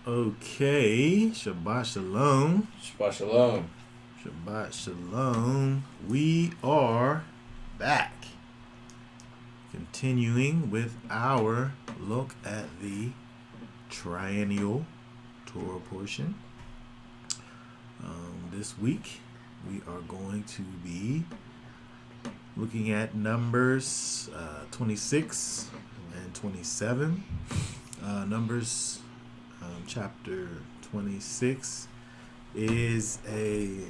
Okay, Shabbat Shalom. Shabbat Shalom. Shabbat Shalom. We are back. Continuing with our look at the triennial Torah portion. This week, we are going to be looking at Numbers 26 and 27. Numbers chapter 26 is a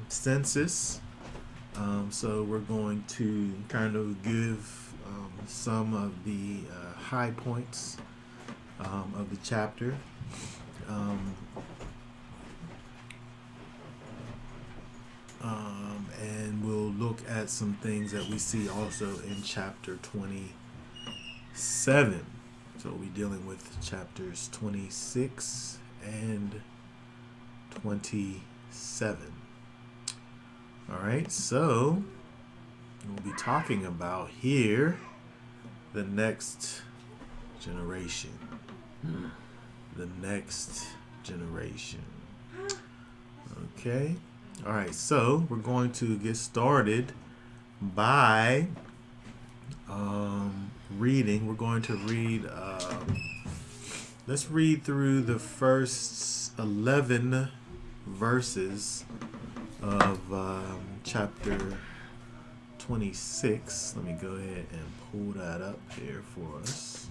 census. So we're going to kind of give some of the high points of the chapter. And we'll look at some things that we see also in chapter 27. So we'll be dealing with chapters 26 and 27. All right, so we'll be talking about here the next generation. The next generation. Okay. All right, so we're going to get started by reading. We're going to read, let's read through the first 11 verses of chapter 26. Let me go ahead and pull that up here for us.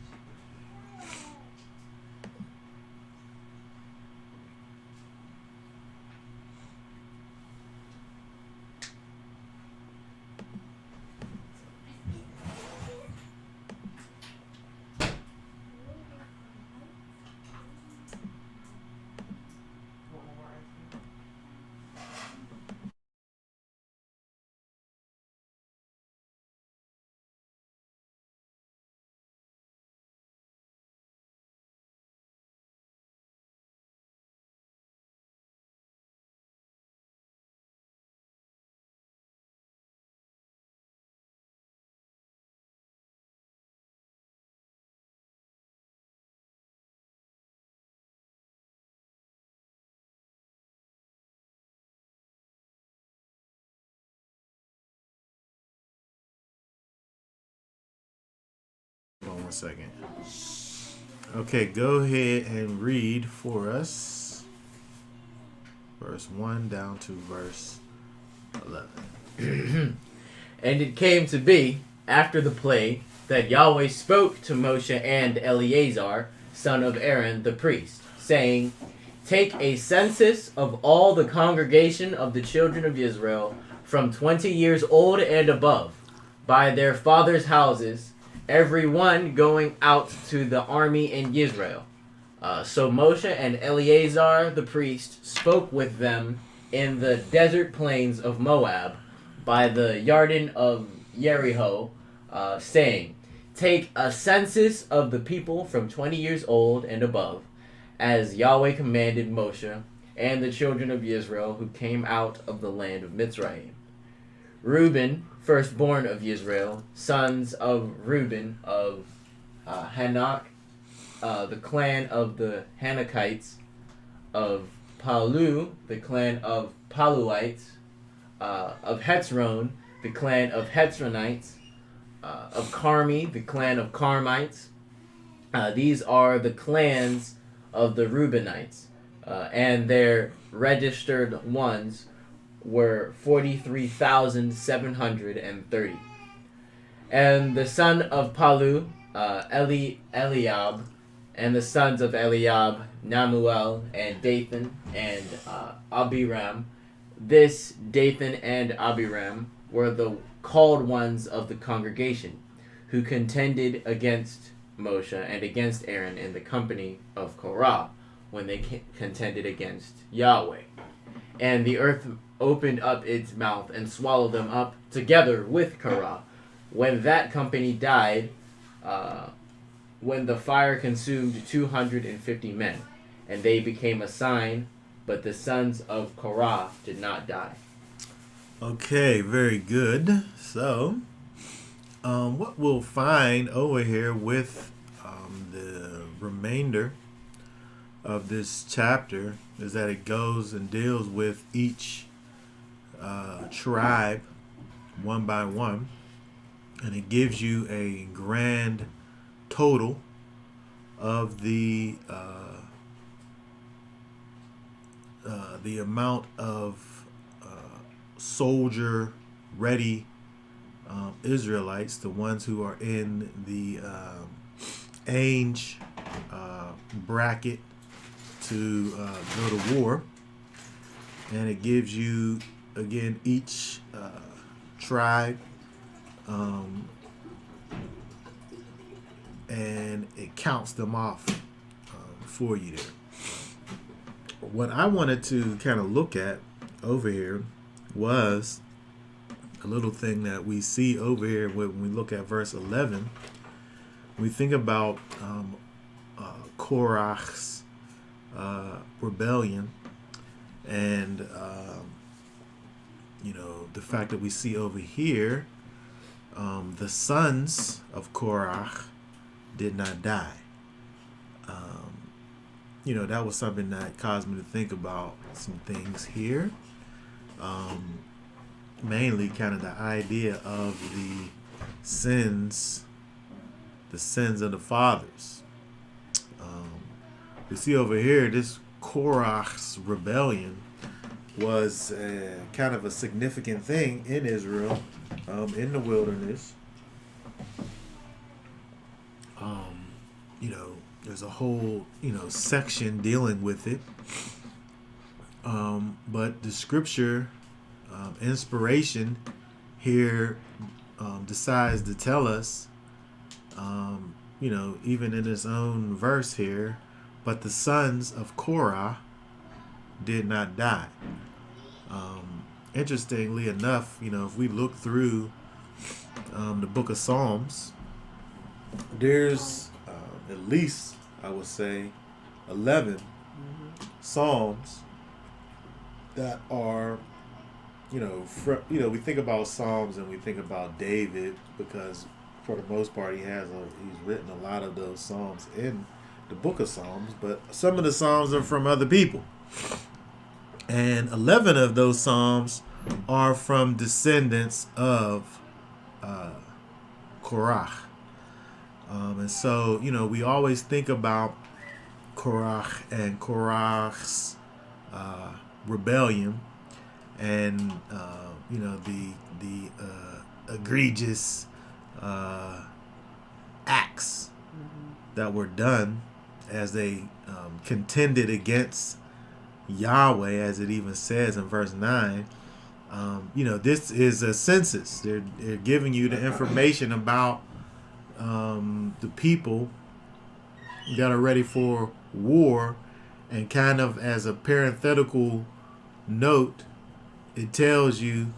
Hold on one second. Okay, go ahead and read for us verse 1 down to verse 11. And it came to be, after the plague, that Yahweh spoke to Moshe and Eleazar, son of Aaron the priest, saying, Take a census of all the congregation of the children of Israel from 20 years old and above, by their fathers' houses, every one going out to the army in Israel. So Moshe and Eleazar the priest spoke with them in the desert plains of Moab, by the Yarden of Jericho, saying, Take a census of the people from 20 years old and above, as Yahweh commanded Moshe and the children of Israel who came out of the land of Mitzrayim. Reuben, firstborn of Israel, sons of Reuben of Hanok, the clan of the Hanakites, of Palu, the clan of Paluites, of Hetzron, the clan of Hetzronites, of Carmi, the clan of Carmites. These are the clans of the Reubenites, and their registered ones were 43,730. And the son of Palu, Eliab, and the sons of Eliab, Namuel, and Dathan, and Abiram. This Dathan and Abiram were the called ones of the congregation, who contended against Moshe and against Aaron in the company of Korah, when they contended against Yahweh. And the earth opened up its mouth and swallowed them up together with Korah. When that company died, when the fire consumed 250 men, and they became a sign, but the sons of Korah did not die. Okay, very good. So, what we'll find over here with the remainder of this chapter is that it goes and deals with each tribe one by one, and it gives you a grand total of the amount of soldier ready Israelites, the ones who are in the age bracket to go to war, and it gives you again each tribe, and it counts them off for you there. What I wanted to kind of look at over here was a little thing that we see over here when we look at verse 11. We think about Korach's rebellion, and the fact that we see over here the sons of Korach did not die. That was something that caused me to think about some things here. Mainly kind of the idea of the sins of the fathers. We see over here this Korach's rebellion was kind of a significant thing in Israel, in the wilderness. There's a whole section dealing with it, but the scripture inspiration here decides to tell us, even in its own verse here, but the sons of Korah did not die. Interestingly enough, if we look through the book of Psalms, there's at least, I would say, 11 Psalms that are, we think about Psalms and we think about David because for the most part he's written a lot of those Psalms in the book of Psalms, but some of the Psalms are from other people. And 11 of those Psalms are from descendants of Korach. And so, we always think about Korach and Korach's rebellion and, the egregious acts that were done as they contended against Yahweh, as it even says in verse 9. This is a census. They're giving you the information about the people that are ready for war, and kind of as a parenthetical note, it tells you,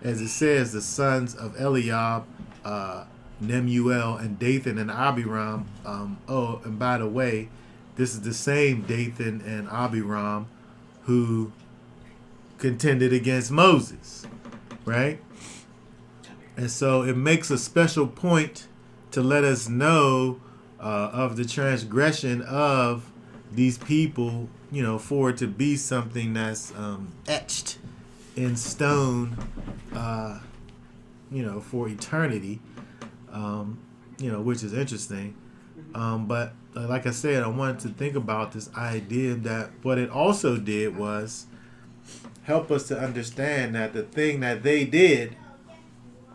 as it says, the sons of Eliab, Nemuel, and Dathan and Abiram. And by the way, this is the same Dathan and Abiram who contended against Moses, right? And so it makes a special point to let us know of the transgression of these people, for it to be something that's etched in stone, for eternity, which is interesting. But like I said, I wanted to think about this idea that what it also did was help us to understand that the thing that they did,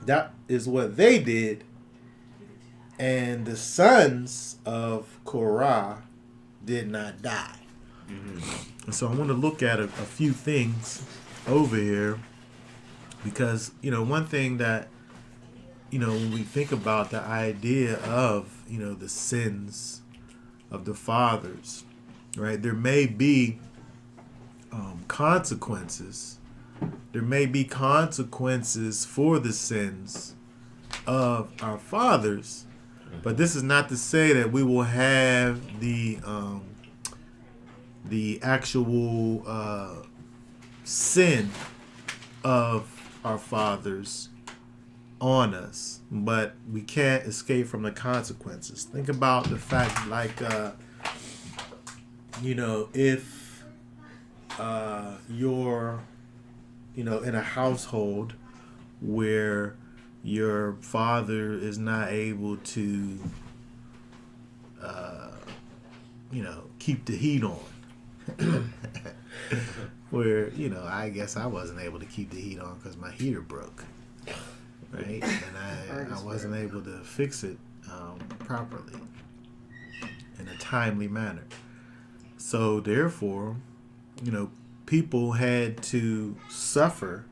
that is what they did, and the sons of Korah did not die. And so I want to look at a few things over here, because one thing that when we think about the idea of the sins of the fathers, right, there may be consequences. There may be consequences for the sins of our fathers, but this is not to say that we will have the actual sin of our fathers on us, but we can't escape from the consequences. Think about the fact, like if you're, in a household where your father is not able to, keep the heat on. Where, I guess I wasn't able to keep the heat on because my heater broke. Right? And I wasn't able to fix it properly in a timely manner. So, therefore, people had to suffer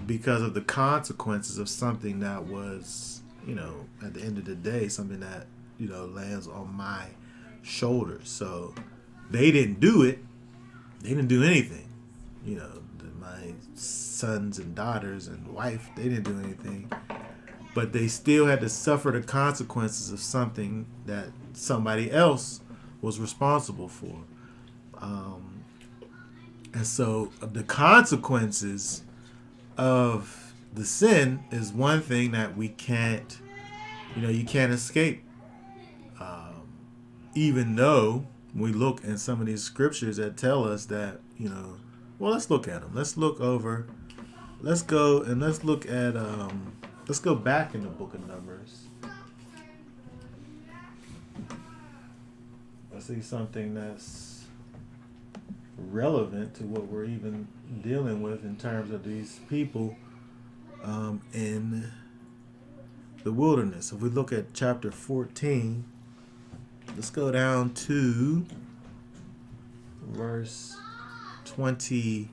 because of the consequences of something that was, at the end of the day, something that, lands on my shoulders. So they didn't do it. They didn't do anything. My sons and daughters and wife, they didn't do anything. But they still had to suffer the consequences of something that somebody else was responsible for. And so the consequences of the sin is one thing that we can't, you can't escape. Even though we look in some of these scriptures that tell us that, well, let's look at them. Let's look over. Let's go and let's look at, let's go back in the book of Numbers. I see something that's relevant to what we're even dealing with in terms of these people in the wilderness. If we look at chapter 14, let's go down to verse 29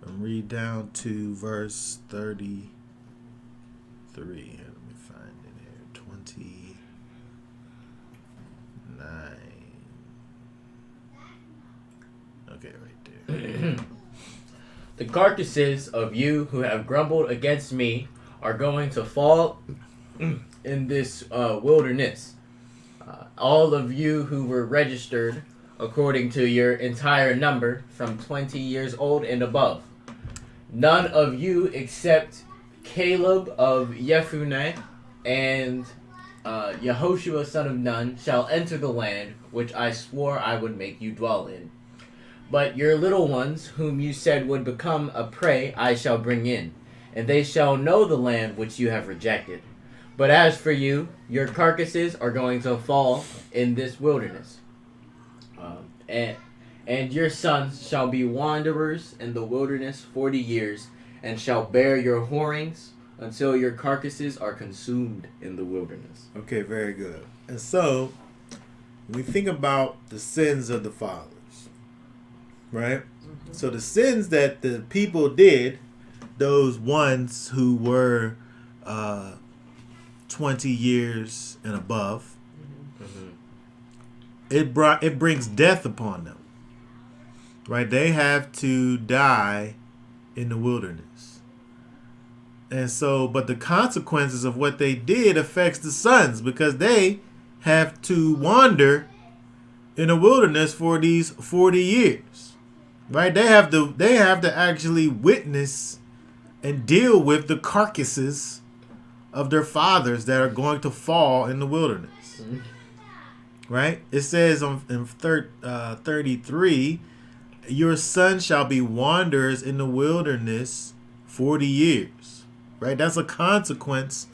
and read down to verse 33. Let me find it here. 29. Okay, right there. The carcasses of you who have grumbled against me are going to fall in this wilderness. All of you who were registered according to your entire number from 20 years old and above. None of you except Caleb of Jephunneh and Yehoshua son of Nun shall enter the land which I swore I would make you dwell in. But your little ones, whom you said would become a prey, I shall bring in, and they shall know the land which you have rejected. But as for you, your carcasses are going to fall in this wilderness. And your sons shall be wanderers in the wilderness 40 years, and shall bear your whorings until your carcasses are consumed in the wilderness. Okay, very good. And so, we think about the sins of the fathers, right? Mm-hmm. So the sins that the people did, those ones who were 20 years and above, mm-hmm. it brings death upon them, right? They have to die in the wilderness. And so, but the consequences of what they did affects the sons because they have to wander in the wilderness for these 40 years, right? They have to actually witness and deal with the carcasses of their fathers that are going to fall in the wilderness, mm-hmm. right? It says in 33, your sons shall be wanderers in the wilderness 40 years, right? That's a consequence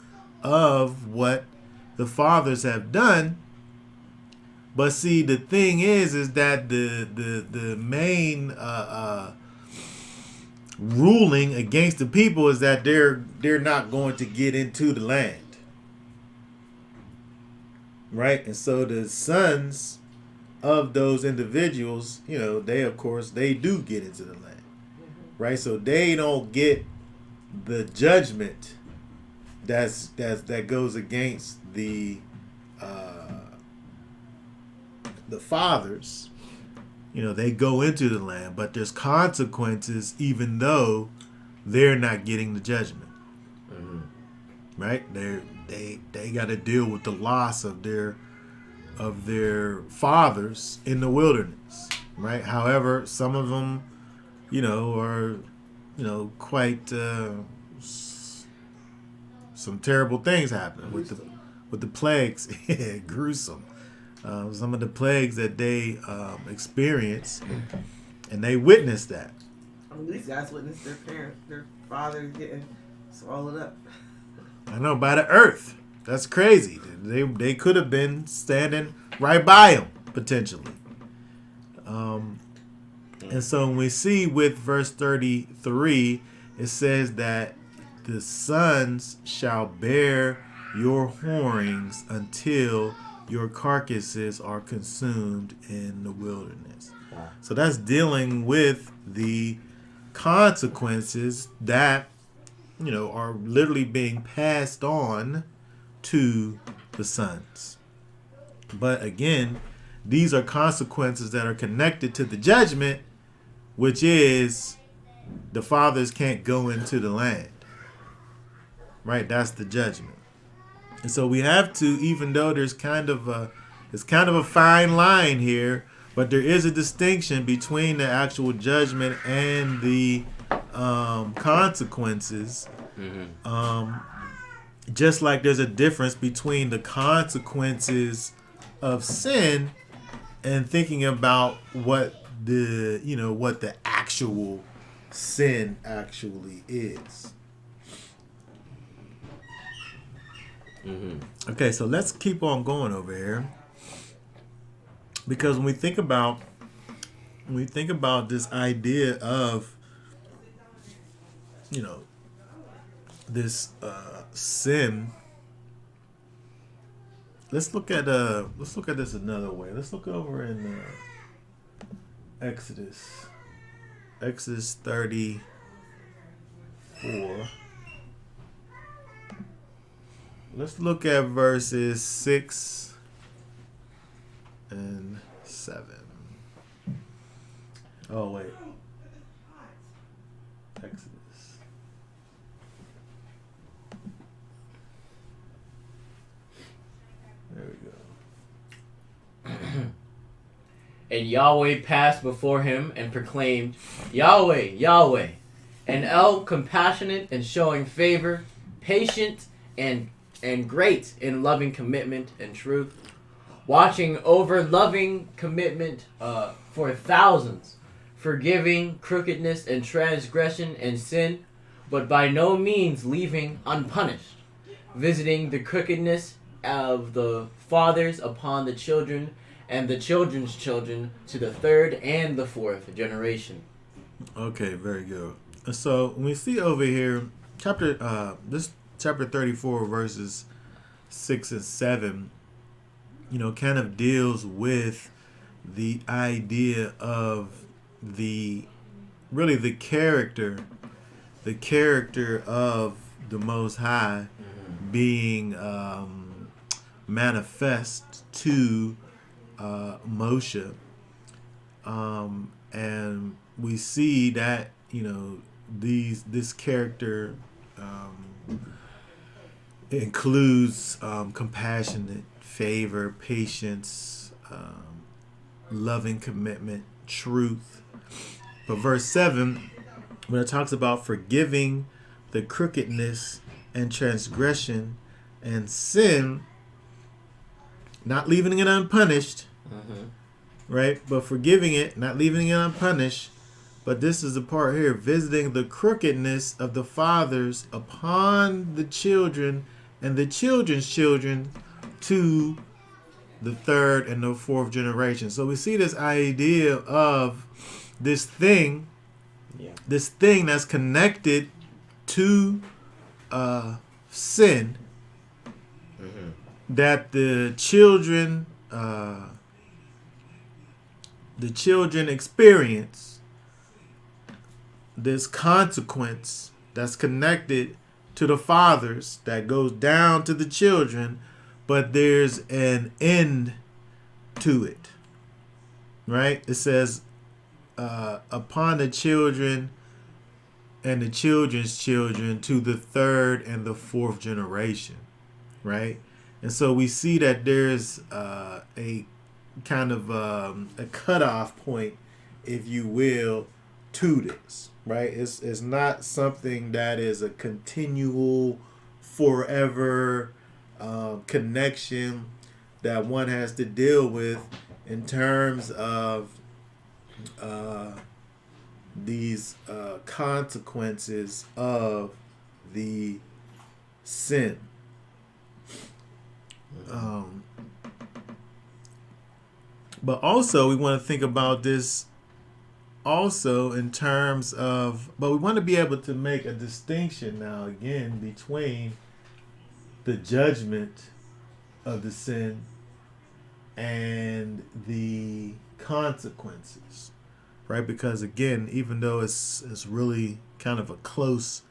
of what the fathers have done. But see, the thing is that the main ruling against the people is that they're not going to get into the land, right? And so the sons of those individuals, they do get into the land, right? So they don't get the judgment that goes against the fathers. They go into the land, but there's consequences even though they're not getting the judgment. Mm-hmm. Right? They got to deal with the loss of their fathers in the wilderness. Right? However, some of them, are quite some terrible things happened with the plagues. Gruesome. Some of the plagues that they experienced, and they witnessed that. I mean, these guys witnessed their father getting swallowed up. I know, by the earth. That's crazy. They could have been standing right by him potentially. And so when we see with verse 33, it says that the sons shall bear your whorings until your carcasses are consumed in the wilderness. Wow. So that's dealing with the consequences that, are literally being passed on to the sons. But again, these are consequences that are connected to the judgment, which is the fathers can't go into the land. Right? That's the judgment. And so we have to, even though there's kind of a fine line here, but there is a distinction between the actual judgment and the consequences. Just like there's a difference between the consequences of sin and thinking about what the actual sin actually is. Okay, so let's keep on going over here, because when we think about this idea of this sin, let's look at this another way. Let's look over in Exodus 34. Let's look at verses 6 and 7. Oh, wait. Exodus. There we go. And Yahweh passed before him and proclaimed, Yahweh, Yahweh, and El, compassionate and showing favor, patient and great in loving commitment and truth, watching over loving commitment for thousands, forgiving crookedness and transgression and sin, but by no means leaving unpunished, visiting the crookedness of the fathers upon the children and the children's children to the third and the fourth generation. Okay, very good. So when we see over here, chapter 34, verses 6 and 7, kind of deals with the idea of the character of the Most High being manifest to Moshe, and we see that this character includes compassionate, favor, patience, loving commitment, truth. But verse 7, when it talks about forgiving the crookedness and transgression and sin, not leaving it unpunished, right? But forgiving it, not leaving it unpunished. But this is the part here, visiting the crookedness of the fathers upon the children and the children's children to the third and the fourth generation. So we see this idea of this thing that's connected to sin, that the children experience, this consequence that's connected to the fathers that goes down to the children, but there's an end to it, right? It says upon the children and the children's children to the third and the fourth generation, right? And so we see that there's a kind of a cutoff point, if you will, to this, right? It's not something that is a continual forever connection that one has to deal with in terms of these consequences of the sin. But also we want to think about this also in terms of, but we want to be able to make a distinction now again between the judgment of the sin and the consequences, right? Because again, even though it's really kind of a close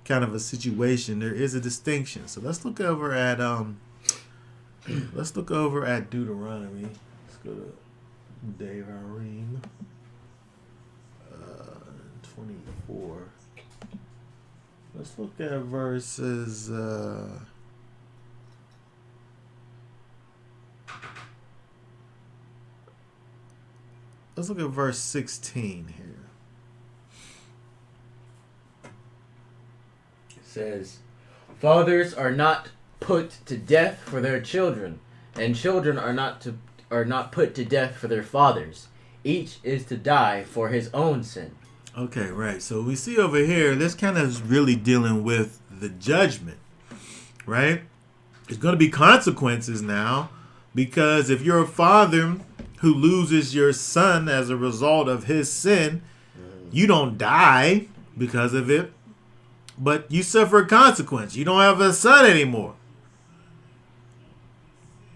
kind of a situation, there is a distinction. So let's look over at Deuteronomy. Let's go to Devarim 24. Let's look at verses let's look at verse 16 here. It says, fathers are not put to death for their children, and children are not put to death for their fathers. Each is to die for his own sin. Okay, right. So we see over here, this kind of is really dealing with the judgment, right? There's going to be consequences now, because if you're a father who loses your son as a result of his sin, you don't die because of it, but you suffer a consequence. You don't have a son anymore,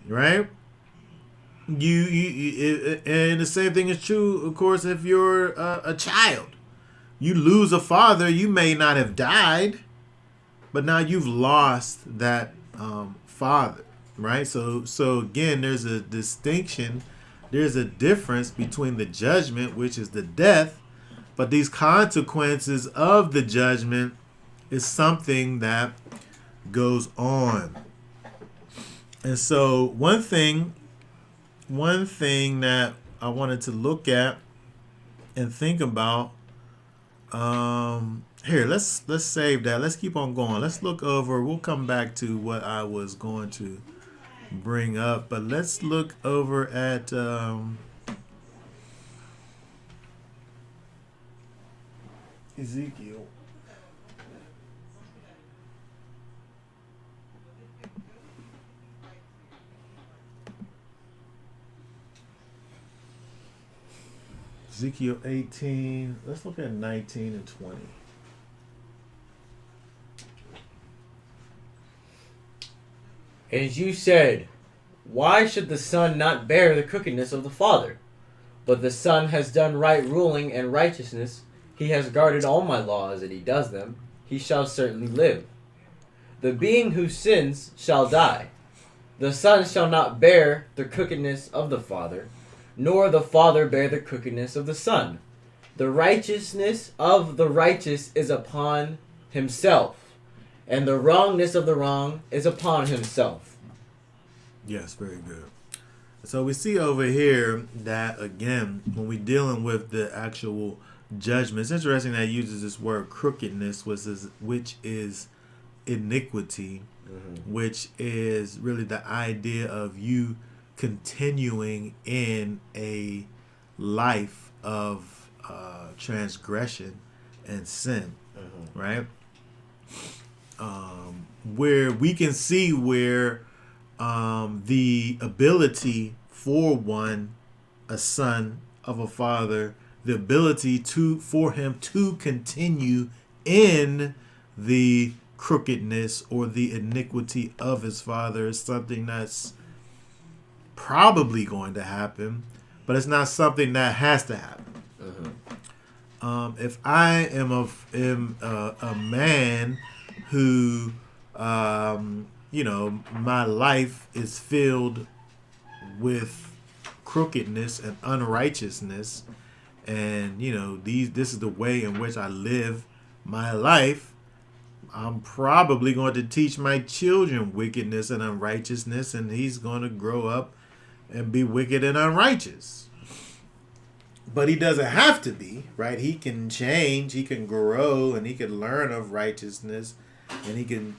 right? And the same thing is true, of course, if you're a child. You lose a father, you may not have died, but now you've lost that father, right? So again, there's a distinction. There's a difference between the judgment, which is the death, but these consequences of the judgment is something that goes on. And so one thing that I wanted to look at and think about, here, let's save that. Let's keep on going. Let's look over. We'll come back to what I was going to bring up, but let's look over at Ezekiel. Ezekiel 18. Let's look at 19 and 20. As you said, why should the son not bear the crookedness of the father? But the son has done right ruling and righteousness. He has guarded all my laws, and he does them. He shall certainly live. The being who sins shall die. The son shall not bear the crookedness of the father, nor the father bear the crookedness of the son. The righteousness of the righteous is upon himself, and the wrongness of the wrong is upon himself. Yes, very good. So we see over here that, again, when we're dealing with the actual judgment, it's interesting that it uses this word crookedness, which is iniquity, which is really the idea of you continuing in a life of transgression and sin, right? Where we can see where the ability for a son of a father, the ability for him to continue in the crookedness or the iniquity of his father is something that's probably going to happen, but it's not something that has to happen. If I am a man who, my life is filled with crookedness and unrighteousness, and this is the way in which I live my life, I'm probably going to teach my children wickedness and unrighteousness, and he's going to grow up and be wicked and unrighteous. But he doesn't have to be, right? He can change, he can grow, and he can learn of righteousness and he can,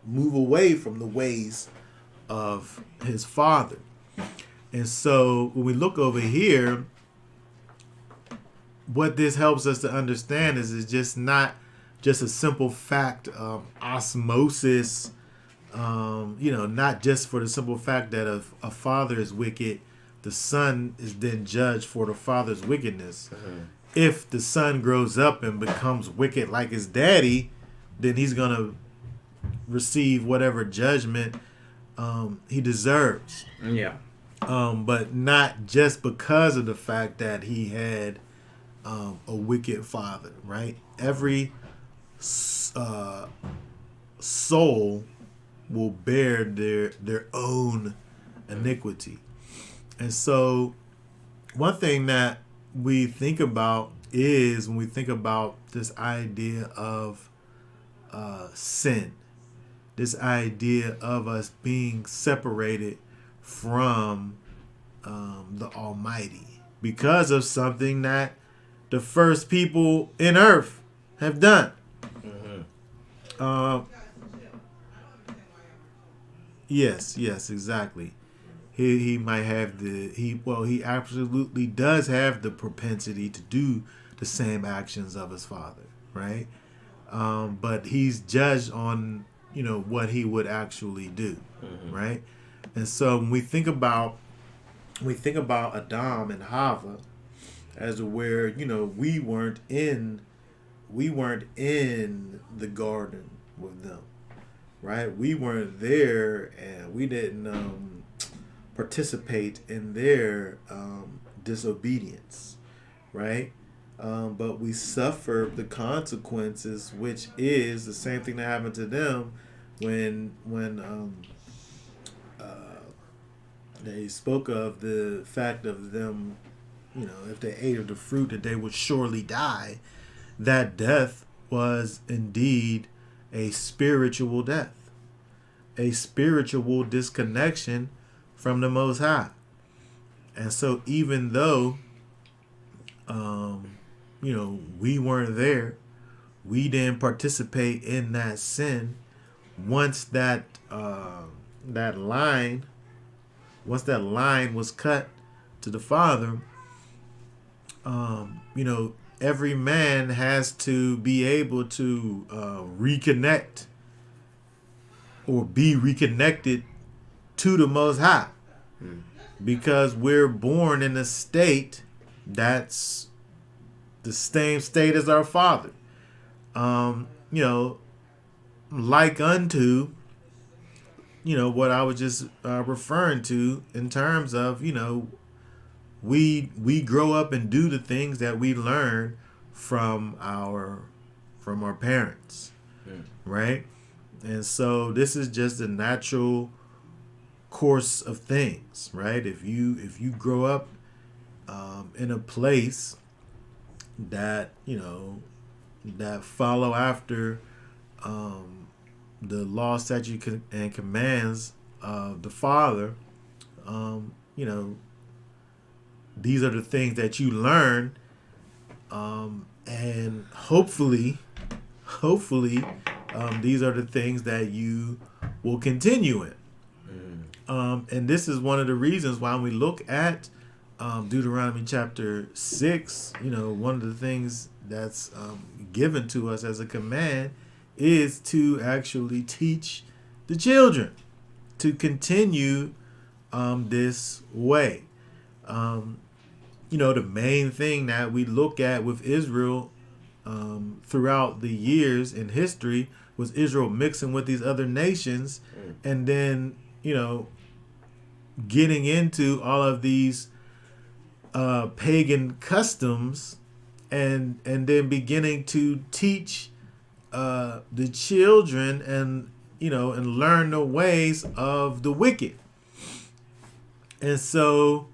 move away from the ways of his father. And so when we look over here, what this helps us to understand is it's just not just a simple fact of osmosis, not just for the simple fact that if a father is wicked, the son is then judged for the father's wickedness. If the son grows up and becomes wicked like his daddy, then he's going to receive whatever judgment he deserves. Yeah. But not just because of the fact that he had a wicked father, right? Every soul will bear their own iniquity. And so one thing that we think about is when we think about this idea of sin, this idea of us being separated from the Almighty because of something that the first people in earth have done. Yes, exactly. He might have he absolutely does have the propensity to do the same actions of his father, right? But he's judged on what he would actually do, right? And so when we think about Adam and Hava, as to where we weren't in the garden with them, right? We weren't there, and we didn't participate in their disobedience, right? But we suffered the consequences, which is the same thing that happened to them when they spoke of the fact of them, if they ate of the fruit, that they would surely die. That death was indeed a spiritual death, a spiritual disconnection from the Most High. And so even though, we weren't there, we didn't participate in that sin. Once that line was cut to the Father, every man has to be able to reconnect or be reconnected to the Most High, because we're born in a state that's the same state as our father. Like unto, what I was just referring to in terms of, we grow up and do the things that we learn from our parents, right? And so this is just a natural course of things, right? If you grow up in a place that that follow after the law, statute, and commands of the Father, these are the things that you learn, and hopefully, these are the things that you will continue in. And this is one of the reasons why we look at Deuteronomy chapter 6, one of the things that's given to us as a command is to actually teach the children to continue this way. The main thing that we look at with Israel throughout the years in history was Israel mixing with these other nations, and then getting into all of these pagan customs, and then beginning to teach the children and learn the ways of the wicked. And so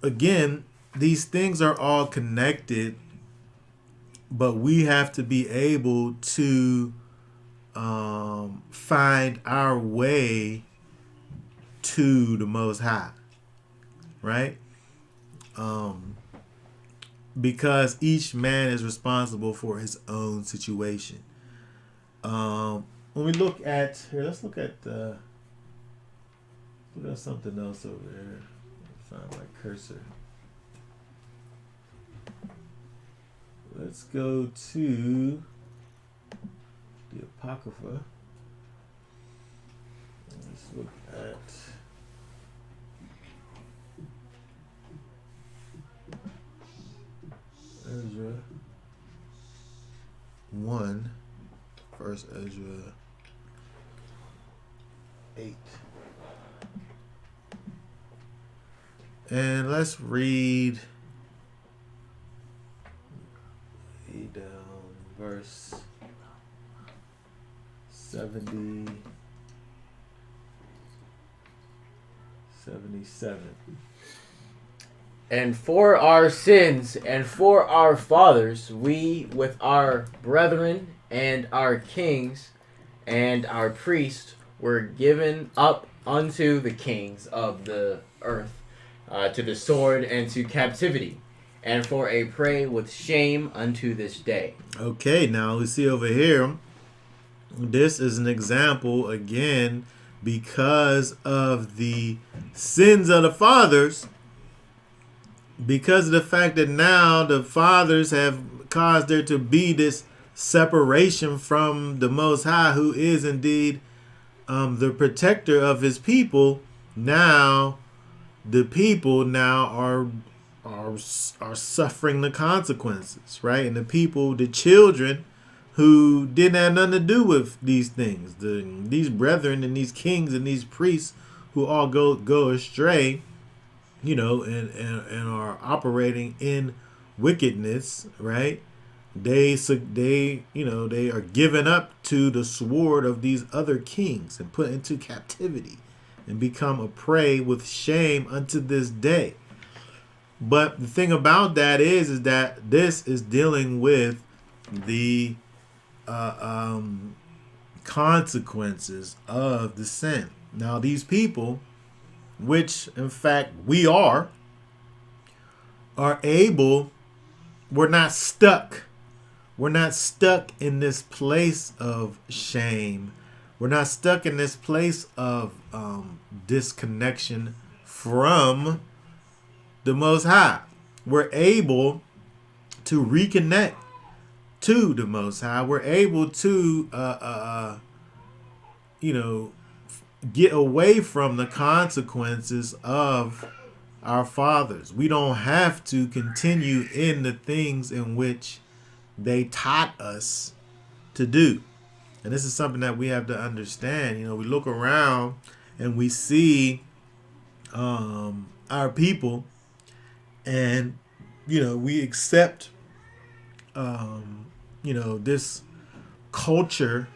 again, these things are all connected, but we have to be able to find our way to the Most High, right? because each man is responsible for his own situation. When we look at here, let's look at something else over there. Find my cursor. Let's go to the Apocrypha. Let's look at Ezra 1, First Ezra 8. And let's read down verse 70, 77. And for our sins and for our fathers, we with our brethren and our kings and our priests were given up unto the kings of the earth, to the sword and to captivity, and for a prey with shame unto this day. Okay, now we see over here, this is an example again because of the sins of the fathers. Because of the fact that now the fathers have caused there to be this separation from the Most High, who is indeed the protector of his people. Now the people now are suffering the consequences, right? And the people, the children who didn't have nothing to do with these things, these brethren and these kings and these priests who all go astray, and are operating in wickedness, right? They are given up to the sword of these other kings and put into captivity and become a prey with shame unto this day. But the thing about that is that this is dealing with the consequences of the sin. Now, these people, which in fact we are able, we're not stuck. We're not stuck in this place of shame. We're not stuck in this place of disconnection from the Most High. We're able to reconnect to the Most High. We're able to, get away from the consequences of our fathers. We don't have to continue in the things in which they taught us to do. And this is something that we have to understand. We look around and we see our people, and we accept this culture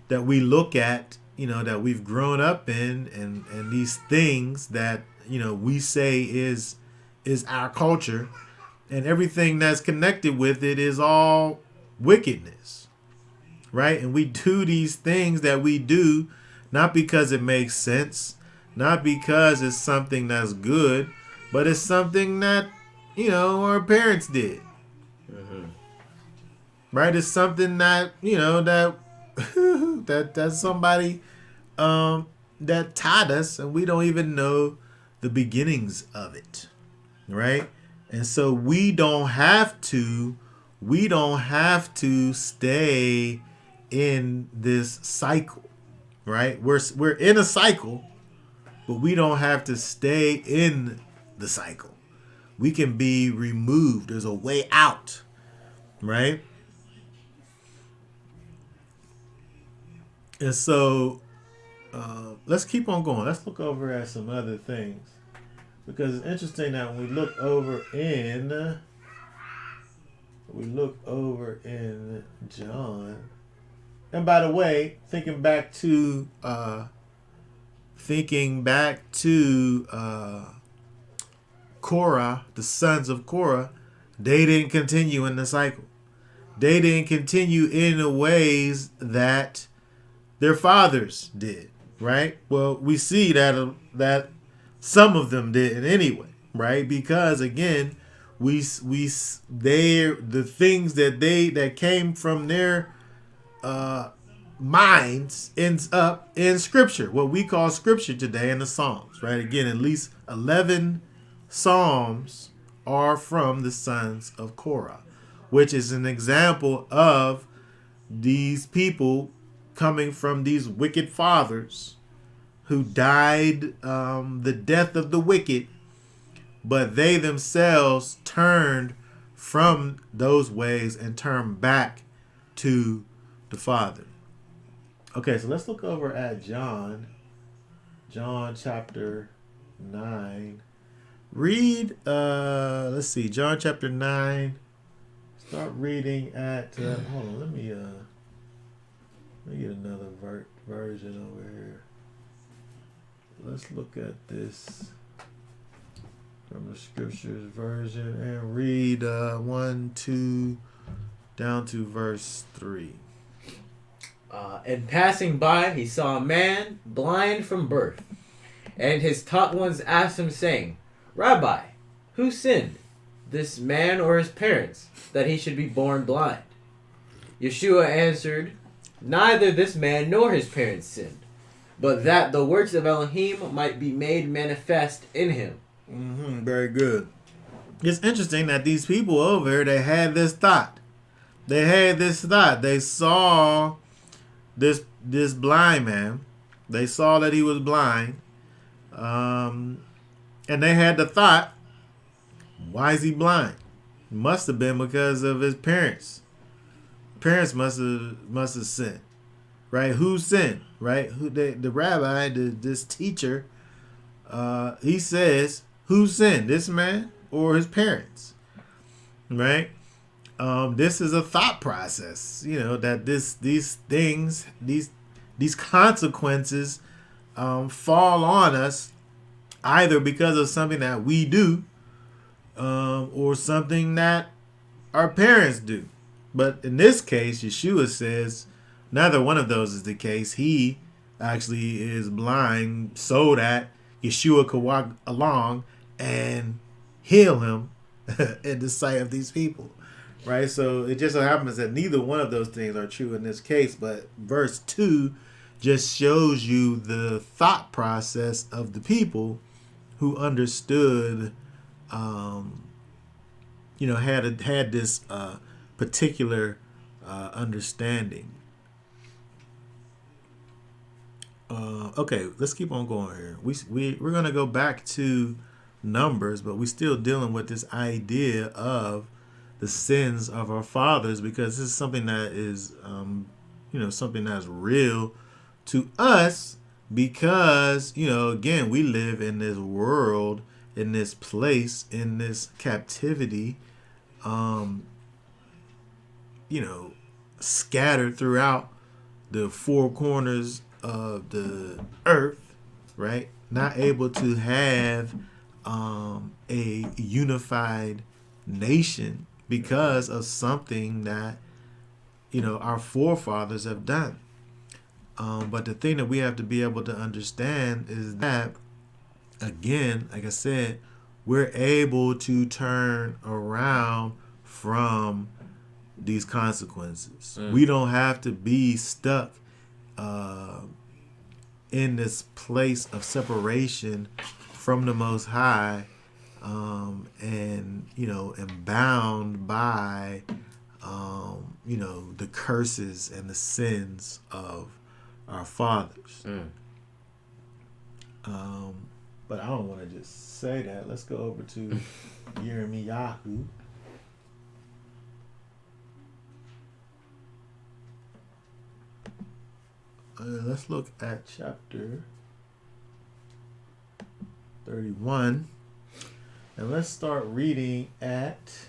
that we look at, that we've grown up in, and these things that we say is our culture, and everything that's connected with it is all wickedness, right? And we do these things that we do not because it makes sense, not because it's something that's good, but it's something that our parents did. Mm-hmm. Right? It's something that that's somebody that taught us, and we don't even know the beginnings of it, right? And so we don't have to stay in this cycle, right? We're in a cycle, but we don't have to stay in the cycle. We can be removed. There's a way out, right? And so let's keep on going. Let's look over at some other things, because it's interesting that when we look over in John. And by the way, thinking back to Korah, the sons of Korah, they didn't continue in the cycle. They didn't continue in the ways that their fathers did, right? Well, we see that some of them didn't anyway, right? Because again, the things that came from their minds ends up in Scripture, what we call Scripture today in the Psalms, right? Again, at least 11 Psalms are from the sons of Korah, which is an example of these people coming from these wicked fathers who died the death of the wicked, but they themselves turned from those ways and turned back to the Father. Okay, so let's look over at John chapter 9. Read, let's see, John chapter 9. Start reading at, hold on, let me get another version over here. Let's look at this from the Scriptures version and read 1, 2, down to verse 3. And passing by, he saw a man blind from birth. And his taught ones asked him, saying, Rabbi, who sinned, this man or his parents, that he should be born blind? Yeshua answered, Neither this man nor his parents sinned, but that the works of Elohim might be made manifest in him. Very good. It's interesting that these people over here, they had this thought. They saw this blind man. They saw that he was blind. And they had the thought, why is he blind? Must have been because of his parents. Parents must have sinned. Right? Who sinned? Right? The rabbi, this teacher, he says, who sinned? This man or his parents? Right? This is a thought process, that these things, these consequences fall on us either because of something that we do or something that our parents do. But in this case, Yeshua says neither one of those is the case. He actually is blind so that Yeshua could walk along and heal him in the sight of these people. Right? So it just so happens that neither one of those things are true in this case. But verse 2 just shows you the thought process of the people who understood, had this particular understanding. Okay, let's keep on going here. We're going to go back to Numbers, but we're still dealing with this idea of the sins of our fathers, because this is something that is, something that's real to us, because, again, we live in this world, in this place, in this captivity, scattered throughout the four corners of the earth, right? Not able to have a unified nation because of something that, our forefathers have done. But the thing that we have to be able to understand is that, again, like I said, we're able to turn around from these consequences. We don't have to be stuck in this place of separation from the Most High, and bound by the curses and the sins of our fathers. But I don't want to just say that. Let's go over to Yirmiyahu. Let's look at chapter 31. And let's start reading at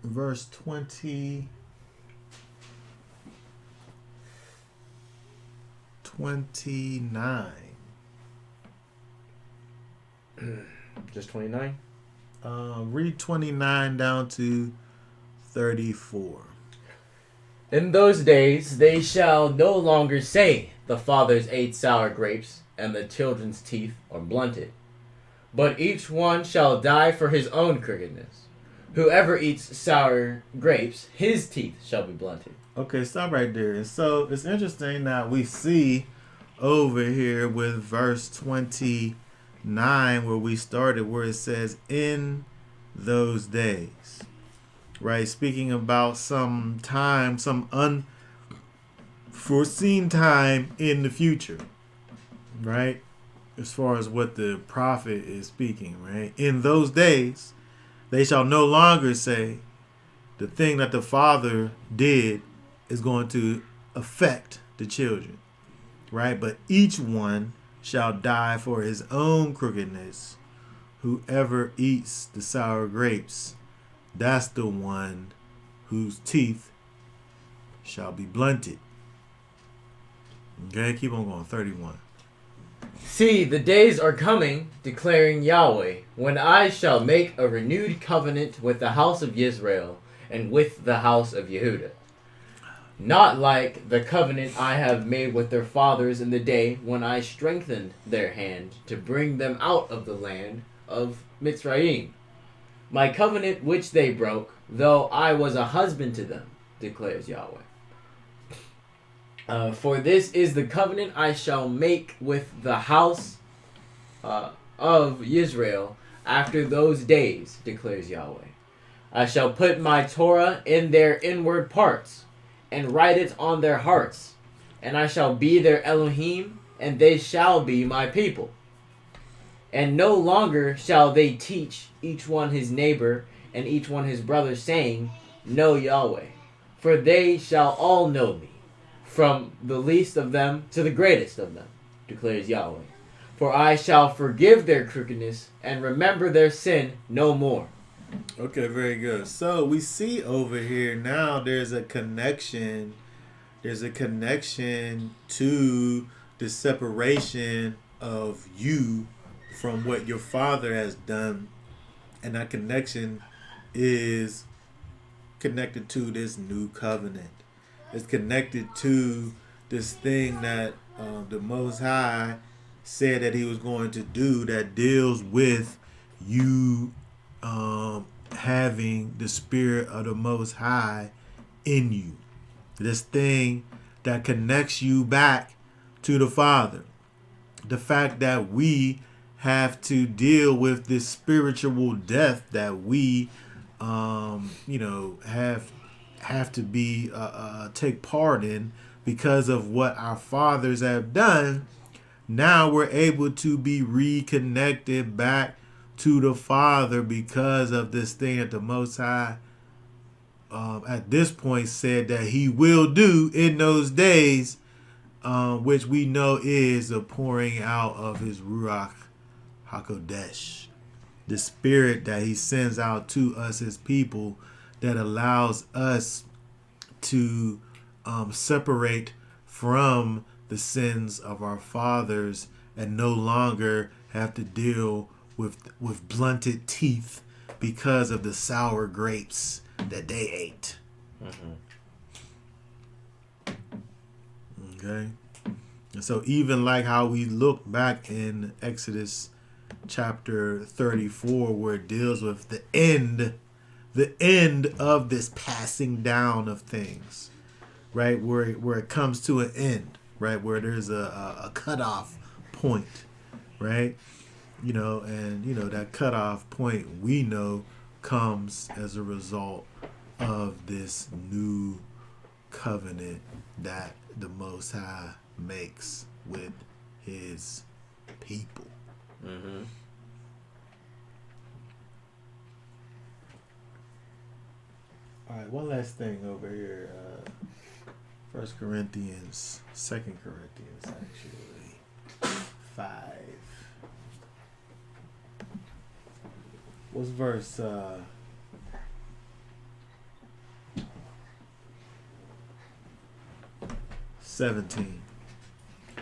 verse 29. Just 29? Read 29 down to 34. In those days they shall no longer say, the fathers ate sour grapes, and the children's teeth are blunted. But each one shall die for his own crookedness. Whoever eats sour grapes, his teeth shall be blunted. Okay, stop right there. And so it's interesting that we see over here with verse 29 where we started, where it says, in those days. Right? Speaking about some time, some unforeseen time in the future. Right? As far as what the prophet is speaking, right? In those days, they shall no longer say the thing that the father did is going to affect the children, right? But each one shall die for his own crookedness. Whoever eats the sour grapes, that's the one whose teeth shall be blunted. Okay, keep on going. 31. See, the days are coming, declaring Yahweh, when I shall make a renewed covenant with the house of Israel and with the house of Yehudah. Not like the covenant I have made with their fathers in the day when I strengthened their hand to bring them out of the land of Mitzrayim. My covenant which they broke, though I was a husband to them, declares Yahweh. For this is the covenant I shall make with the house of Israel after those days, declares Yahweh. I shall put my Torah in their inward parts, and write it on their hearts, and I shall be their Elohim, and they shall be my people. And no longer shall they teach each one his neighbor and each one his brother, saying, Know Yahweh, for they shall all know me, from the least of them to the greatest of them, declares Yahweh. For I shall forgive their crookedness and remember their sin no more. Okay, very good. So we see over here now there's a connection. There's a connection to the separation of you from what your father has done. And that connection is connected to this new covenant. It's connected to this thing that the Most High said that he was going to do, that deals with you having the Spirit of the Most High in you. This thing that connects you back to the Father. The fact that we have to deal with this spiritual death that we have to be take part in because of what our fathers have done. Now we're able to be reconnected back to the Father because of this thing that the Most High at this point said that he will do in those days, which we know is the pouring out of his Ruach HaKodesh, the Spirit that he sends out to us, his people, that allows us to separate from the sins of our fathers and no longer have to deal with blunted teeth because of the sour grapes that they ate. Okay? And so even like how we look back in Exodus chapter 34, where it deals with the end of this passing down of things, right? Where it comes to an end, right? Where there's a cutoff point, right? That cutoff point we know comes as a result of this new covenant that the Most High makes with his people. Mm-hmm. All right, one last thing over here. 1 Corinthians, 2 Corinthians, actually. 5. What's verse 17?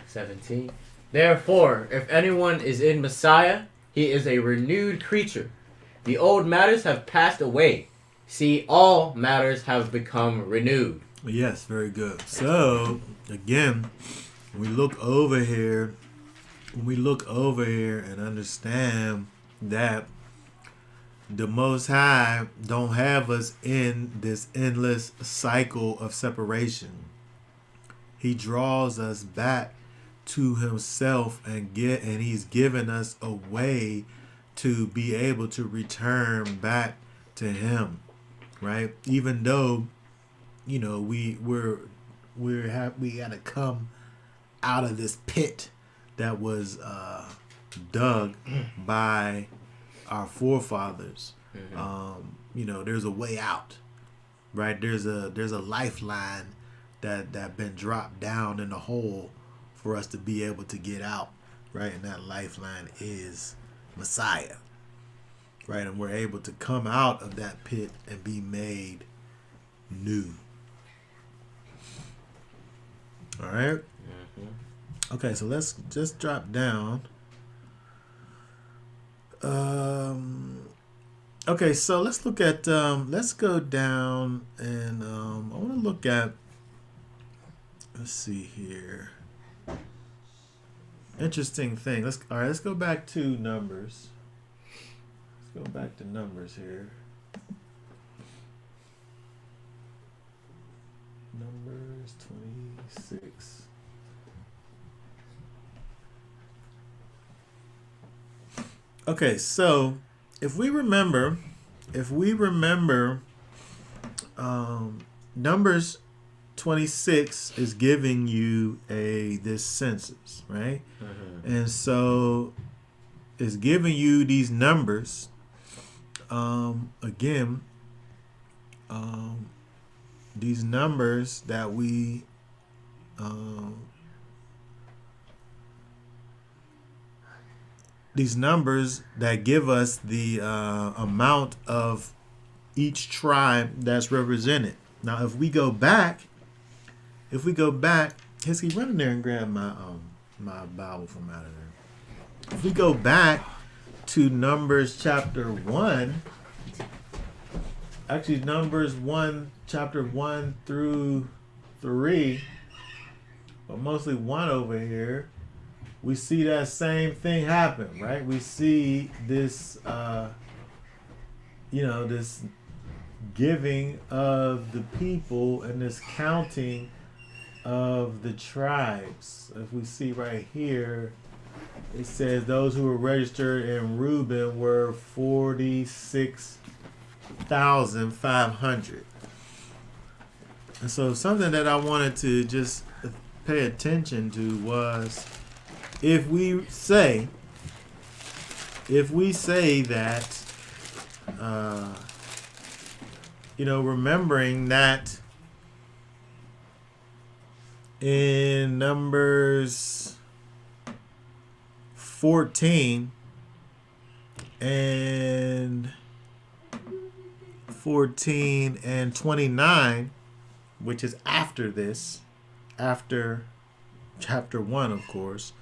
17. Therefore, if anyone is in Messiah, he is a renewed creature. The old matters have passed away. See, all matters have become renewed. Yes, very good. So again, when we look over here, and understand that the Most High don't have us in this endless cycle of separation. He draws us back to Himself and He's given us a way to be able to return back to Him, right? Even though, we got to come out of this pit that was dug by our forefathers. There's a way out, right? There's a lifeline that been dropped down in the hole for us to be able to get out, right? And that lifeline is Messiah, right? And we're able to come out of that pit and be made new. All right. Okay, so let's just drop down. Okay, so let's look at let's go down and I want to look at, let's see here. Interesting thing. Let's go back to Numbers. Let's go back to Numbers here. Numbers 26. Okay, so if we remember, Numbers 26 is giving you this census, right? And so it's giving you these numbers. These numbers that we these numbers that give us the amount of each tribe that's represented. Now, if we go back, Hizky, run in there and grab my Bible from out of there. If we go back to Numbers chapter 1, actually Numbers 1, chapter 1 through 3, but mostly 1 over here, we see that same thing happen, right? We see this, this giving of the people and this counting of the tribes. If we see right here, it says those who were registered in Reuben were 46,500. And so something that I wanted to just pay attention to was, if we say that, remembering that in Numbers 14 and 29, which is after this, after chapter 1, of course,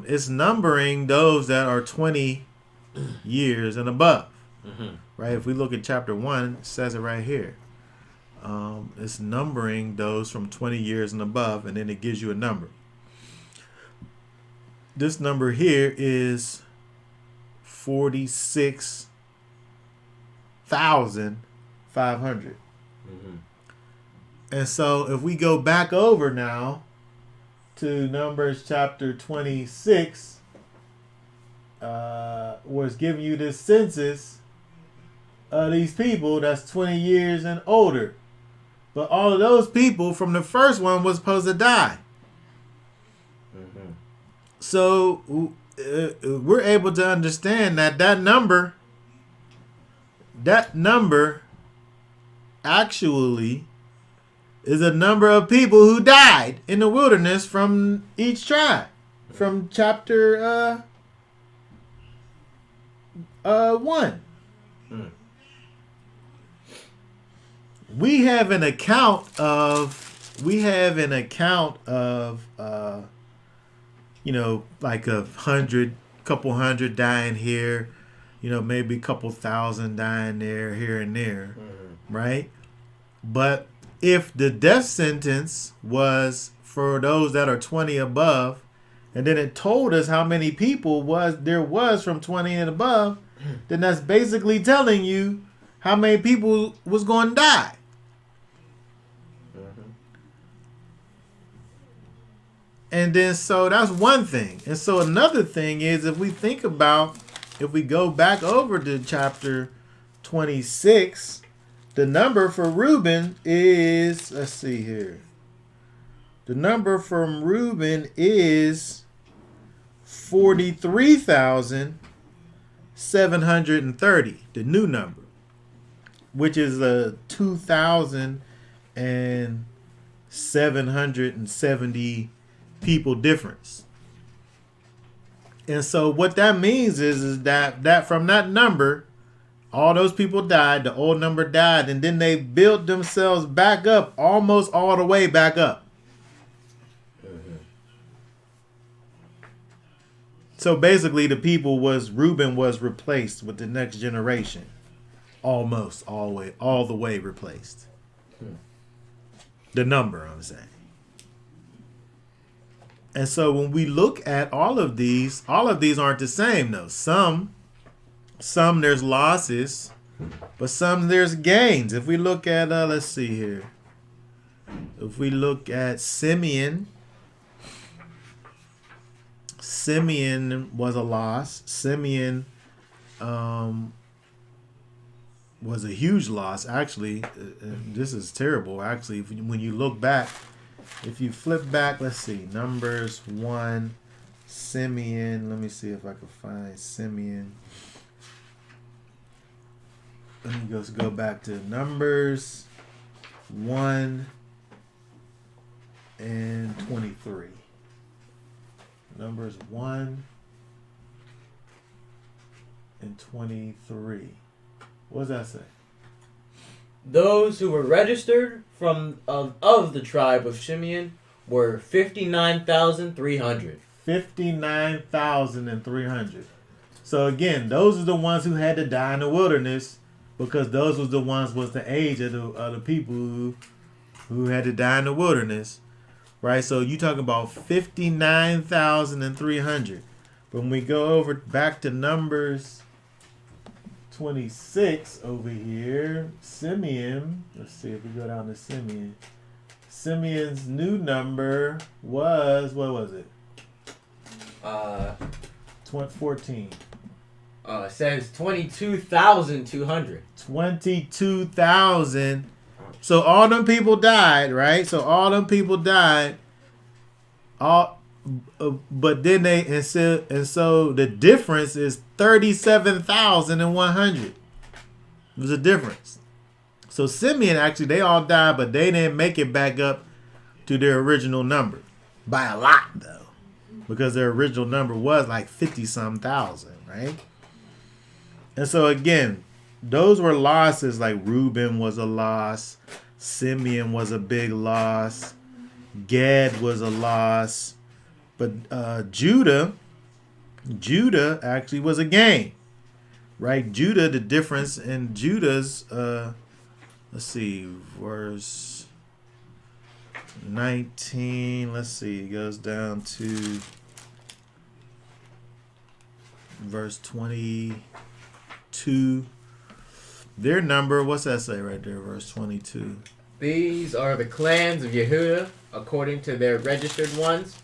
it's numbering those that are 20 years and above. Right? If we look at chapter 1, it says it right here. It's numbering those from 20 years and above, and then it gives you a number. This number here is 46,500. And so if we go back over now to Numbers chapter 26, was giving you this census of these people that's 20 years and older. But all of those people from the first one was supposed to die. So we're able to understand that number actually is a number of people who died in the wilderness from each tribe. From chapter 1. We have an account of like couple hundred dying here, maybe a couple thousand dying there, here and there, right? But if the death sentence was for those that are 20 above, and then it told us how many people there was from 20 and above, then that's basically telling you how many people was going to die. And then, so that's one thing. And so another thing is, if we go back over to chapter 26, the number for Reuben is, let's see here. The number from Reuben is 43,730, the new number, which is a 2,770 people difference. And so what that means is that from that number, all those people died, the old number died, and then they built themselves back up, almost all the way back up. So basically Reuben was replaced with the next generation. Almost all the way replaced. The number, I'm saying. And so when we look at all of these aren't the same though. Some there's losses, but some there's gains. If we look at let's see here. If we look at Simeon was a loss. Simeon was a huge loss. Actually, this is terrible. Actually, when you look back, if you flip back, let's see, Numbers 1, Simeon. Let me see if I can find Simeon. Let me just go back to Numbers 1 and 23. Numbers 1 and 23. What does that say? Those who were registered from of the tribe of Simeon were 59,300. 59,300. So again, those are the ones who had to die in the wilderness, because those was the age of the people who had to die in the wilderness. Right, so you talking about 59,300. When we go over back to Numbers 26 over here, Simeon. Let's see if we go down to Simeon. Simeon's new number was, what was it? 14. It says 22,200. 22,000. So all them people died, right? So all them people died. But then and so the difference is 37,100. There's a difference. So Simeon, actually, they all died, but they didn't make it back up to their original number by a lot, though, because their original number was like 50-some thousand, right? And so again, those were losses. Like Reuben was a loss. Simeon was a big loss. Gad was a loss. But Judah actually was a gain. Right? Judah, the difference in Judah's, let's see, verse 19. Let's see, it goes down to verse 22. Their number, what's that say right there, verse 22? These are the clans of Yehudah, according to their registered ones,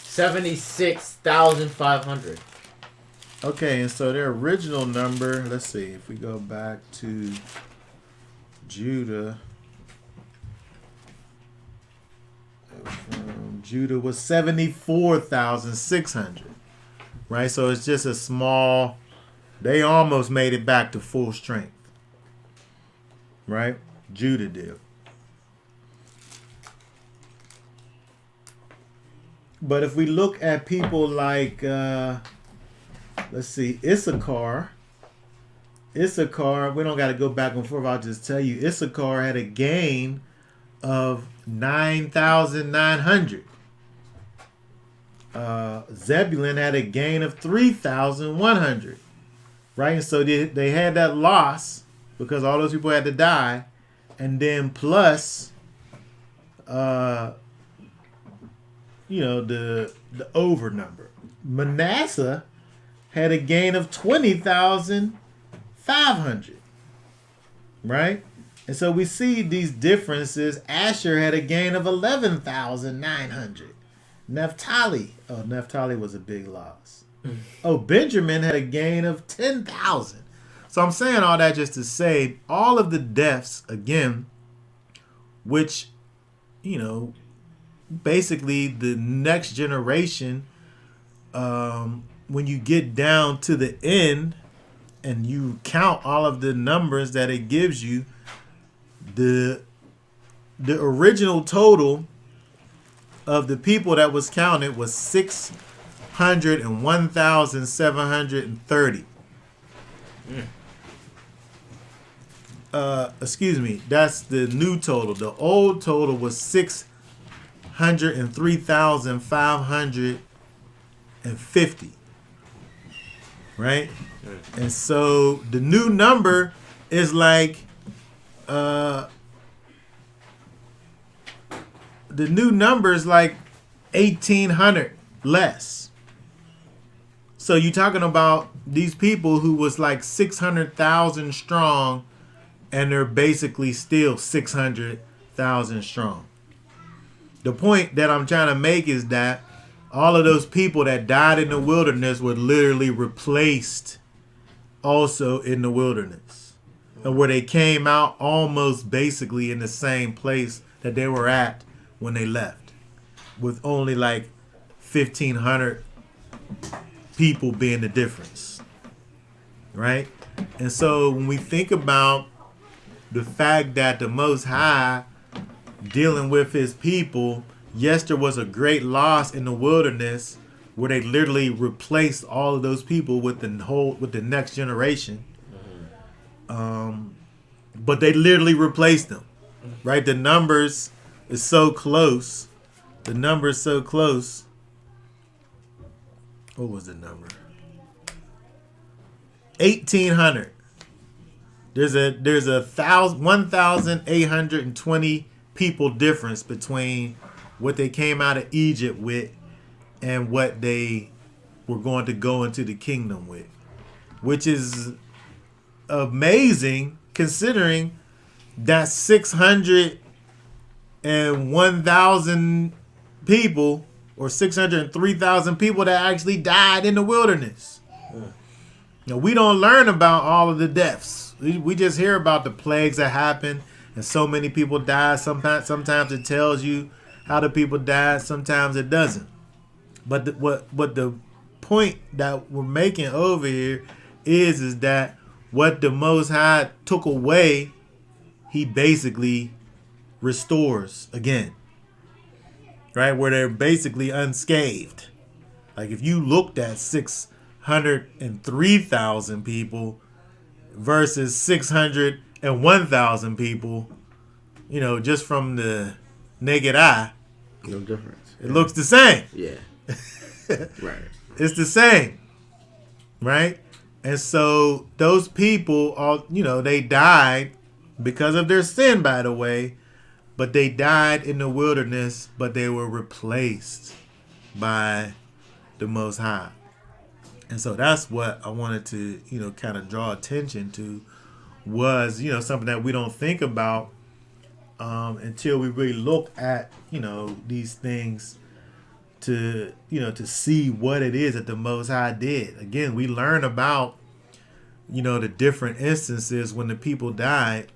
76,500. Okay, and so their original number, let's see, if we go back to Judah, Judah was 74,600, right? So it's just a small, they almost made it back to full strength, right? Judah did. But if we look at people like, let's see, Issachar, we don't got to go back and forth. I'll just tell you, Issachar had a gain of 9,900. Zebulun had a gain of 3,100. Right? And so they had that loss because all those people had to die. And then plus the over number. Manasseh had a gain of 20,500. Right? And so we see these differences. Asher had a gain of 11,900. Naphtali was a big loss. Oh, Benjamin had a gain of 10,000. So I'm saying all that just to say all of the deaths, again, which, basically the next generation, when you get down to the end and you count all of the numbers that it gives you, the original total of the people that was counted was 601,730. Excuse me, that's the new total. The old total was 603,550. Right? And so the new number is like the new number is like 1,800 less. So you're talking about these people who was like 600,000 strong, and they're basically still 600,000 strong. The point that I'm trying to make is that all of those people that died in the wilderness were literally replaced also in the wilderness, and where they came out almost basically in the same place that they were at when they left, with only like 1,500 people being the difference, right? And so when we think about the fact that the Most High dealing with his people, yes, there was a great loss in the wilderness where they literally replaced all of those people with the next generation. But they literally replaced them, right? The numbers is so close. The number is so close. What was the number? 1,800. There's a 1,820 people difference between what they came out of Egypt with and what they were going to go into the kingdom with, which is amazing considering that 601,000 people or 603,000 people that actually died in the wilderness. Now, we don't learn about all of the deaths. We just hear about the plagues that happened and so many people died. Sometimes it tells you how the people died. Sometimes it doesn't. But what the point that we're making over here is that what the Most High took away, he basically restores again. Right? Where they're basically unscathed. Like if you looked at 603,000 people versus 601,000 people, just from the naked eye, no difference. It looks the same. Yeah. Right. It's the same. Right? And so those people all, they died because of their sin, by the way, but they died in the wilderness, but they were replaced by the Most High. And so that's what I wanted to, kind of draw attention to was, something that we don't think about until we really look at, these things to see what it is that the Most High did. Again, we learn about, the different instances when the people died.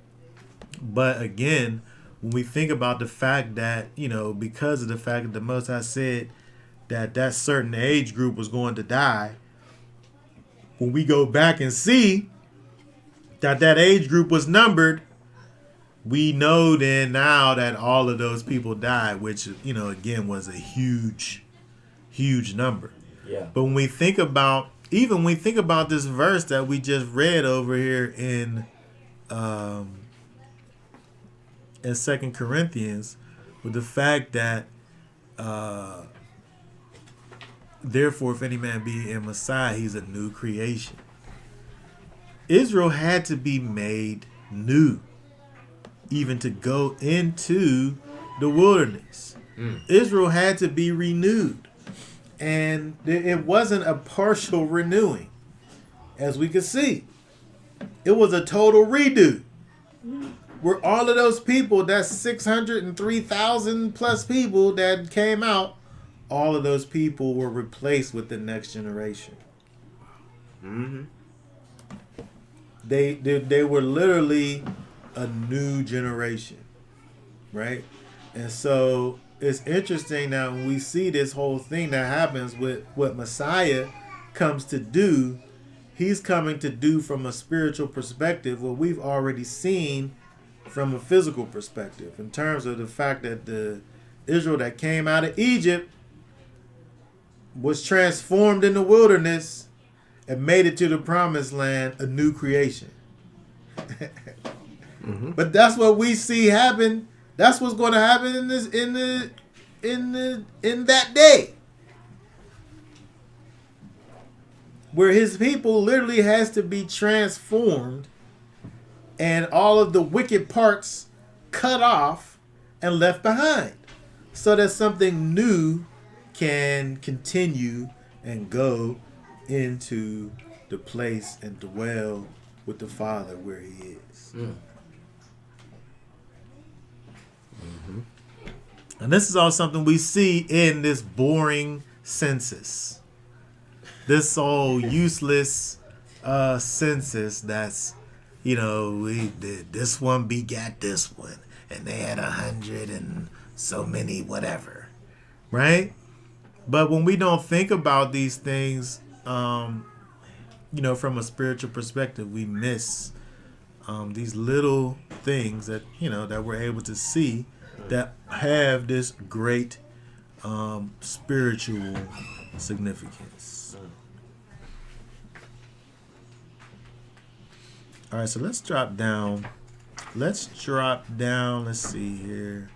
But again, when we think about the fact that, because of the fact that the Most High said that certain age group was going to die, when we go back and see that age group was numbered, we know then now that all of those people died, which, again, was a huge, huge number. Yeah. But when we think about, this verse that we just read over here in 2 Corinthians, with the fact that, therefore, if any man be in Messiah, he's a new creation. Israel had to be made new, even to go into the wilderness. Mm. Israel had to be renewed. And it wasn't a partial renewing, as we could see. It was a total redo. Where all of those people, that's 603,000 plus people that came out, all of those people were replaced with the next generation. Mm-hmm. They were literally a new generation, right? And so it's interesting now when we see this whole thing that happens with what Messiah comes to do. He's coming to do from a spiritual perspective what we've already seen from a physical perspective, in terms of the fact that the Israel that came out of Egypt was transformed in the wilderness and made it to the promised land, a new creation. Mm-hmm. But that's what we see happen. That's what's going to happen in that day, where his people literally has to be transformed and all of the wicked parts cut off and left behind, so that something new can continue and go into the place and dwell with the Father where he is. Mm. Mm-hmm. And this is all something we see in this boring census. This old useless census that's, we did this one begat this one, and they had 100 and so many whatever, right? But when we don't think about these things, from a spiritual perspective, we miss these little things that, that we're able to see that have this great spiritual significance. All right, so let's drop down. Let's see here.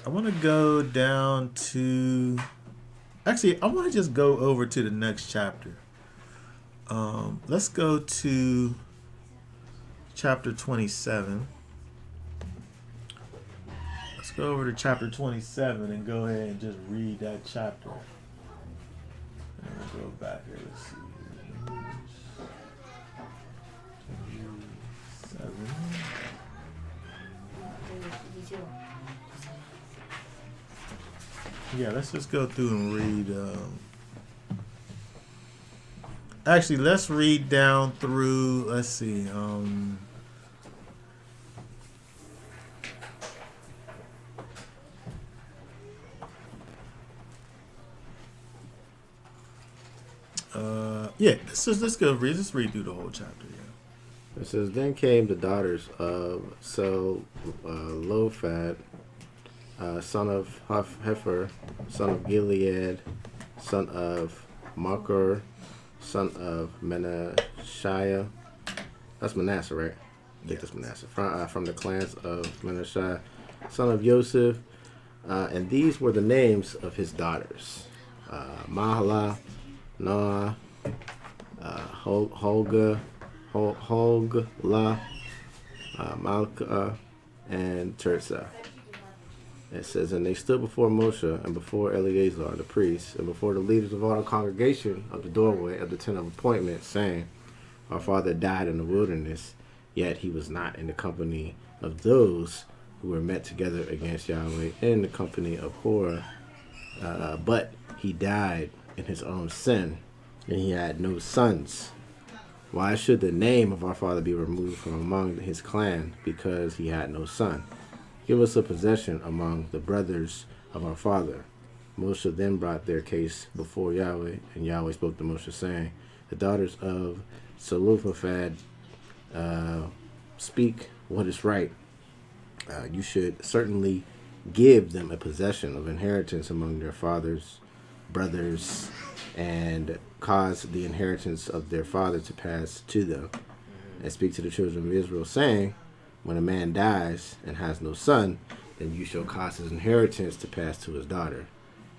I want to go down to... Actually, I want to just go over to the next chapter. Let's go to chapter 27. Let's go over to chapter 27 and go ahead and just read that chapter. And we'll go back here. Let's see. 27. Yeah, let's just go through and read. Actually, let's read down through. Let's see. Let's go read. Let's read through the whole chapter. Yeah. It says, "Then came the daughters of Zelophehad, son of Hefer, son of Gilead, son of Machir, son of Manasseh." That's Manasseh, right? I think that's Manasseh. From the clans of Manasseh, son of Joseph. And these were the names of his daughters: Mahlah, Noah, Hogla, Malka, and Tirzah. It says, "And they stood before Moshe and before Eleazar the priest and before the leaders of all the congregation of the doorway of the tent of appointment, saying, Our father died in the wilderness, yet he was not in the company of those who were met together against Yahweh in the company of Korah, but he died in his own sin, and he had no sons. Why should the name of our father be removed from among his clan, because he had no son? Give us a possession among the brothers of our father." Moshe then brought their case before Yahweh, and Yahweh spoke to Moshe, saying, "The daughters of Zelophehad speak what is right. You should certainly give them a possession of inheritance among their father's brothers, and cause the inheritance of their father to pass to them. And speak to the children of Israel, saying, When a man dies and has no son, then you shall cause his inheritance to pass to his daughter.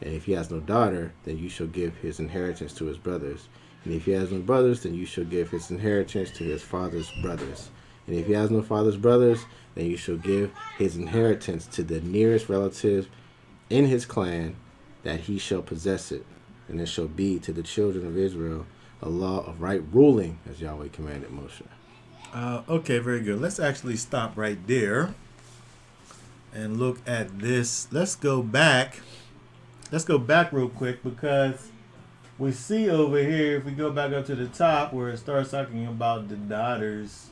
And if he has no daughter, then you shall give his inheritance to his brothers. And And if he has no brothers, then you shall give his inheritance to his father's brothers. And if he has no father's brothers, then you shall give his inheritance to the nearest relative in his clan, that he shall possess it. And it shall be to the children of Israel a law of right ruling, as Yahweh commanded Moshe. Okay, very good. Let's actually stop right there and look at this. Let's go back. Let's go back real quick, because we see over here, if we go back up to the top where it starts talking about the daughters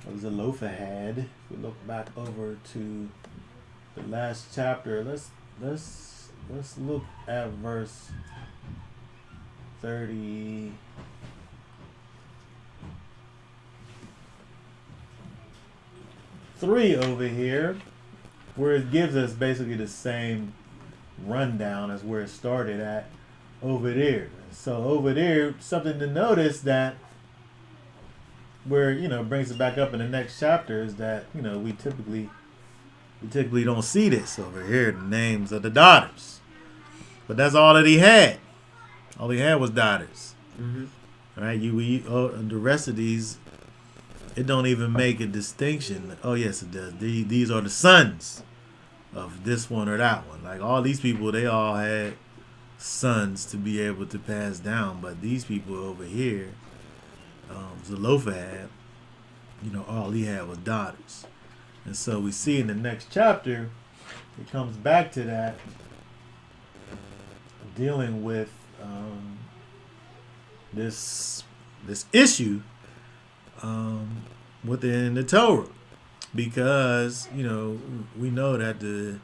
of Zelophehad. If we look back over to the last chapter, let's look at verse 30. Three over here, where it gives us basically the same rundown as where it started at over there. So over there, something to notice that where, brings it back up in the next chapter is that, we typically don't see this over here, the names of the daughters. But that's all that he had. All he had was daughters. Mm-hmm. All right, the rest of these, it don't even make a distinction. Oh, yes, it does. These are the sons of this one or that one. Like all these people, they all had sons to be able to pass down. But these people over here, Zelophehad, all he had was daughters. And so we see in the next chapter, it comes back to that, dealing with this issue within the Torah, because we know that the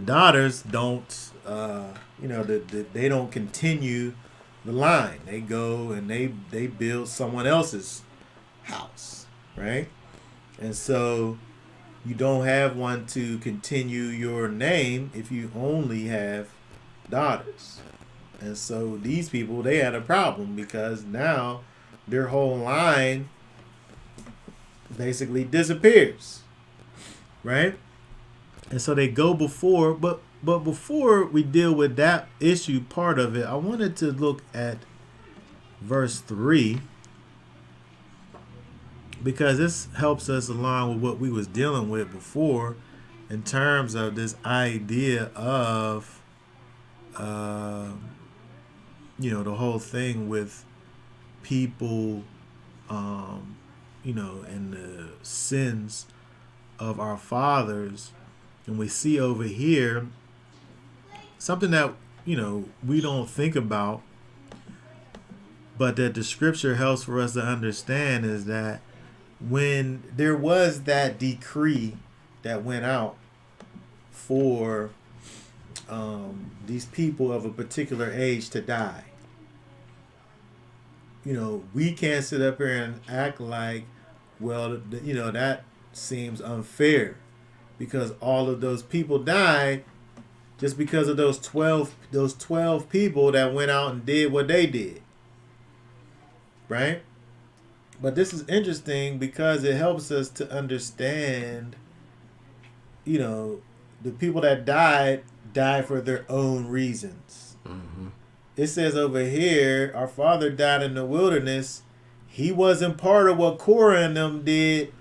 daughters don't they don't continue the line. They go and they build someone else's house, right? And so you don't have one to continue your name if you only have daughters. And so these people, they had a problem, because now their whole line basically disappears, right? And so they go before, but before we deal with that issue part of it, I wanted to look at verse 3, because this helps us along with what we was dealing with before in terms of this idea of the whole thing with people and the sins of our fathers. And we see over here something that we don't think about, but that the scripture helps for us to understand, is that when there was that decree that went out for these people of a particular age to die, we can't sit up here and act like, well, that seems unfair, because all of those people died just because of those 12 people that went out and did what they did, right? But this is interesting because it helps us to understand, the people that died for their own reasons. Mm-hmm. It says over here, our father died in the wilderness. He wasn't part of what Korah and them did,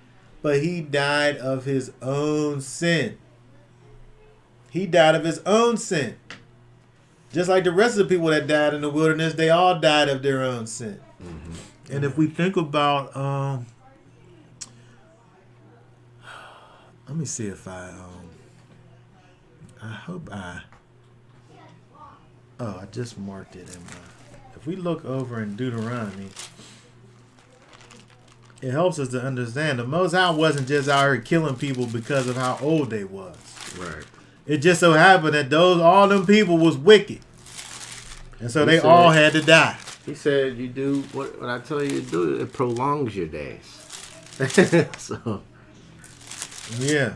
but he died of his own sin. He died of his own sin. Just like the rest of the people that died in the wilderness, they all died of their own sin. Mm-hmm. And if we think about, let me see if I just marked it in my, if we look over in Deuteronomy, it helps us to understand the Most High wasn't just out here killing people because of how old they was. Right. It just so happened that all them people was wicked. And so they all had to die. He said, you do what I tell you to do, it prolongs your days. So. Yeah.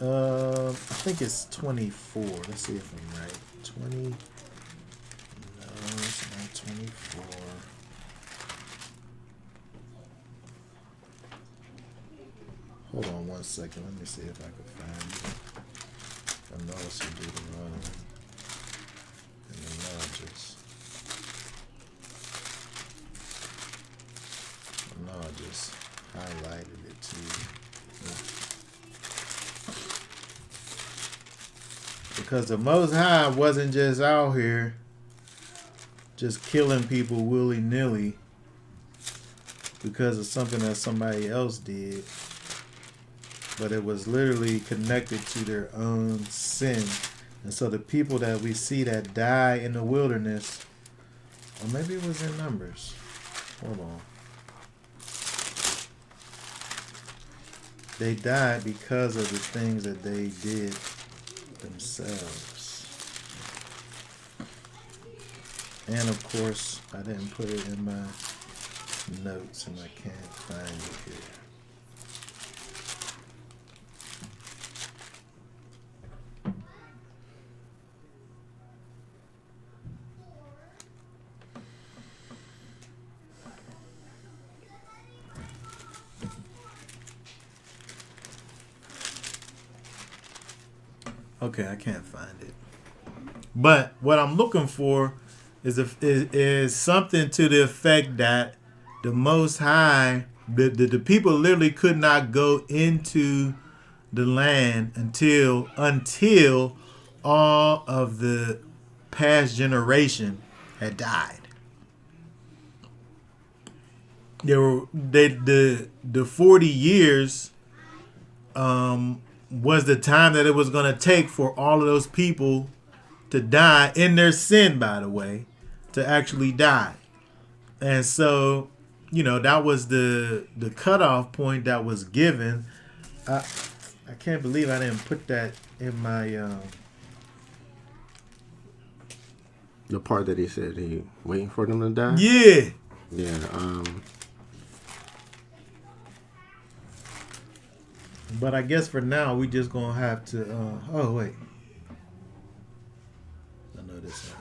I think it's 24. Let's see if I'm right. 20. No, it's not 24. Hold on one second. Let me see if I can find it. I know it's in Deuteronomy. In the Lodges. just highlighted it to you. Because the Most High wasn't just out here just killing people willy-nilly because of something that somebody else did, but it was literally connected to their own sin. And so the people that we see that die in the wilderness, or maybe it was in Numbers. Hold on. They died because of the things that they did themselves. And of course, I didn't put it in my notes and I can't find it here. Okay, I can't find it. But what I'm looking for is something to the effect that the Most High, the people literally could not go into the land until all of the past generation had died. The 40 years was the time that it was going to take for all of those people to die in their sin, by the way, to actually die. And so, that was the cutoff point that was given. I can't believe I didn't put that in my... The part that he said he waiting for them to die? Yeah. Yeah, But I guess for now, we just going to have to... oh, wait. I know this ain't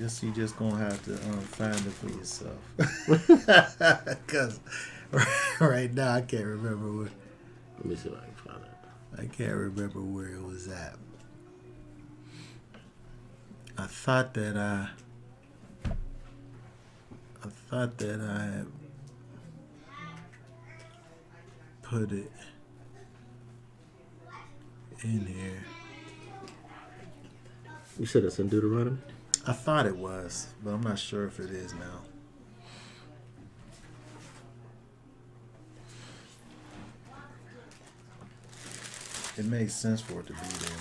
it. You just going to have to find it for yourself. Because right now, I can't remember where... let me see if I can find it. I can't remember where it was at. I thought that I had put it in here. You said it's in Deuteronomy? I thought it was, but I'm not sure if it is now. It makes sense for it to be there.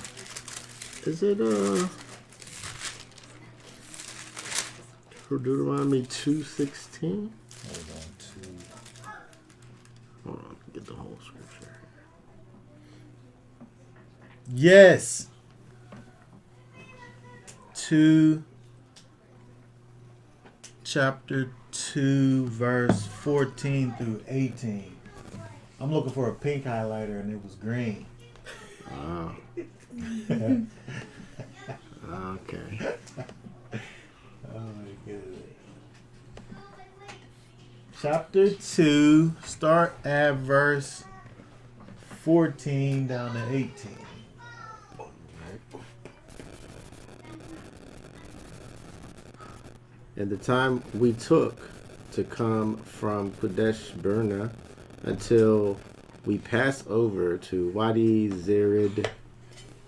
Is it for Deuteronomy 2:16? Hold on, get the whole scripture. Yes. 2 chapter 2 verse 14 through 18. I'm looking for a pink highlighter and it was green. Oh. Okay. Oh my goodness. Chapter 2, start at verse 14 down to 18. And the time we took to come from Kadesh Barnea until we passed over to Wadi Zered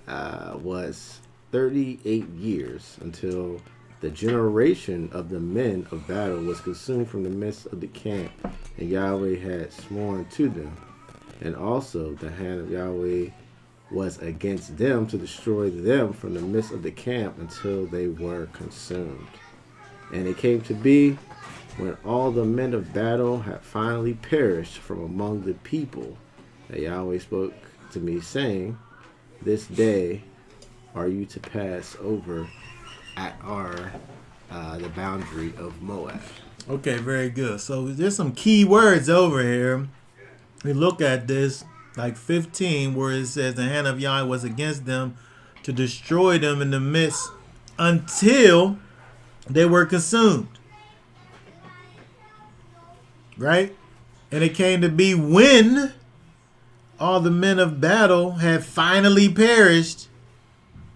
was 38 years, until the generation of the men of battle was consumed from the midst of the camp, and Yahweh had sworn to them. And also the hand of Yahweh was against them to destroy them from the midst of the camp until they were consumed. And it came to be, when all the men of battle had finally perished from among the people, that Yahweh spoke to me, saying, this day are you to pass over at the boundary of Moab. Okay, very good. So there's some key words over here. We look at this, like 15, where it says the hand of Yahweh was against them to destroy them in the midst until they were consumed. Right? And it came to be when all the men of battle had finally perished.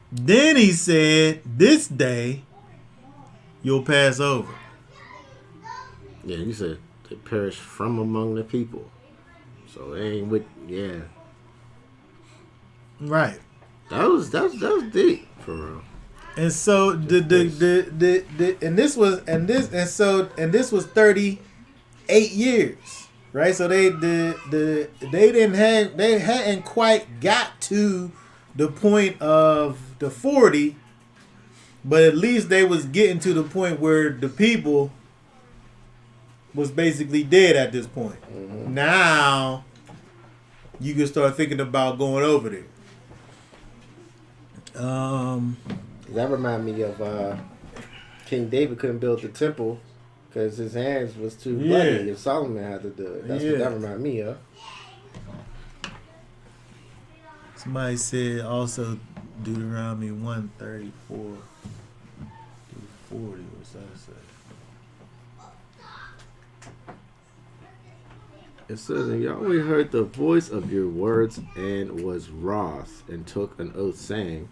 Then he said, this day you'll pass over. Yeah, you said they perished from among the people. So they ain't with Right. That was deep for real. And so this was 38 years, right? So they hadn't quite got to the point of the 40, but at least they was getting to the point where the people was basically dead at this point. Mm-hmm. Now you can start thinking about going over there. That remind me of King David couldn't build the temple because his hands was too bloody. If Solomon had to do it, that's what that remind me of. Somebody said also Deuteronomy 1:34 through 40. What's that say? It says, and Yahweh heard the voice of your words and was wroth and took an oath, saying,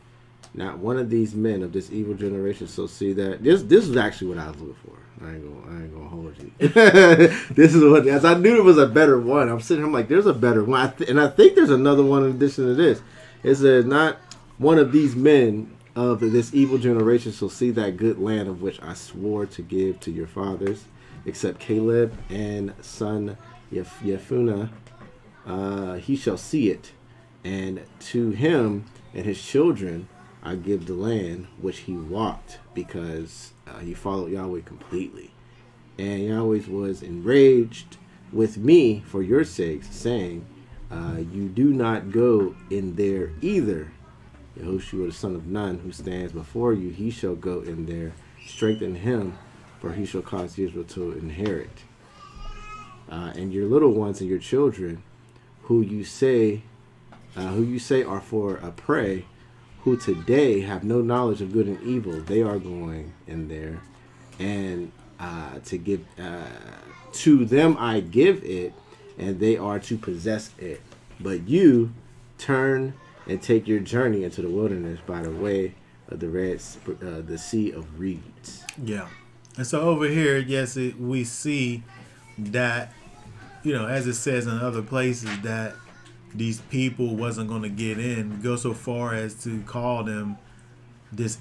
not one of these men of this evil generation shall see that. This is actually what I was looking for. I ain't gonna hold you. This is what, as I knew there was a better one. I'm sitting here, I'm like, there's a better one. And I think there's another one in addition to this. It says, not one of these men of this evil generation shall see that good land of which I swore to give to your fathers, except Caleb and son Jephunneh. He shall see it, and to him and his children I give the land which he walked, because he followed Yahweh completely. And Yahweh was enraged with me for your sakes, saying, you do not go in there either. Yehoshua the son of Nun, who stands before you, he shall go in there. Strengthen him, for he shall cause Israel to inherit. And your little ones and your children, who you say are for a prey, who today have no knowledge of good and evil, they are going in there, and to give to them I give it, and they are to possess it. But you turn and take your journey into the wilderness by the way of the sea of reeds. Yeah, and so over here, yes, we see that, as it says in other places, that these people wasn't going to get in. Go so far as to call them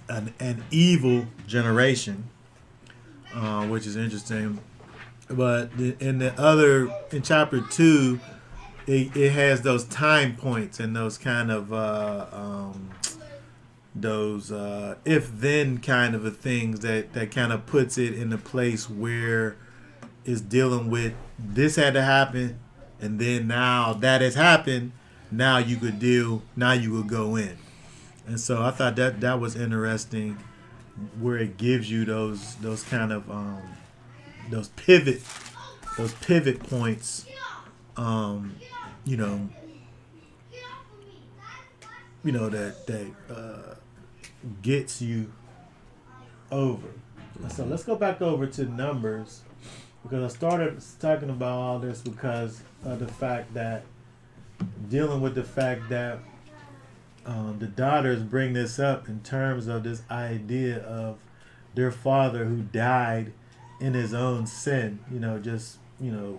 an evil generation, which is interesting. But in chapter 2, it has those time points and those kind of those if-then kind of things that kind of puts it in a place where it's dealing with this had to happen. And then now that has happened, now you could go in. And so I thought that was interesting, where it gives you those kind of those pivot points, that gets you over. So let's go back over to Numbers. Because I started talking about all this because of the fact that, dealing with the fact that the daughters bring this up in terms of this idea of their father who died in his own sin,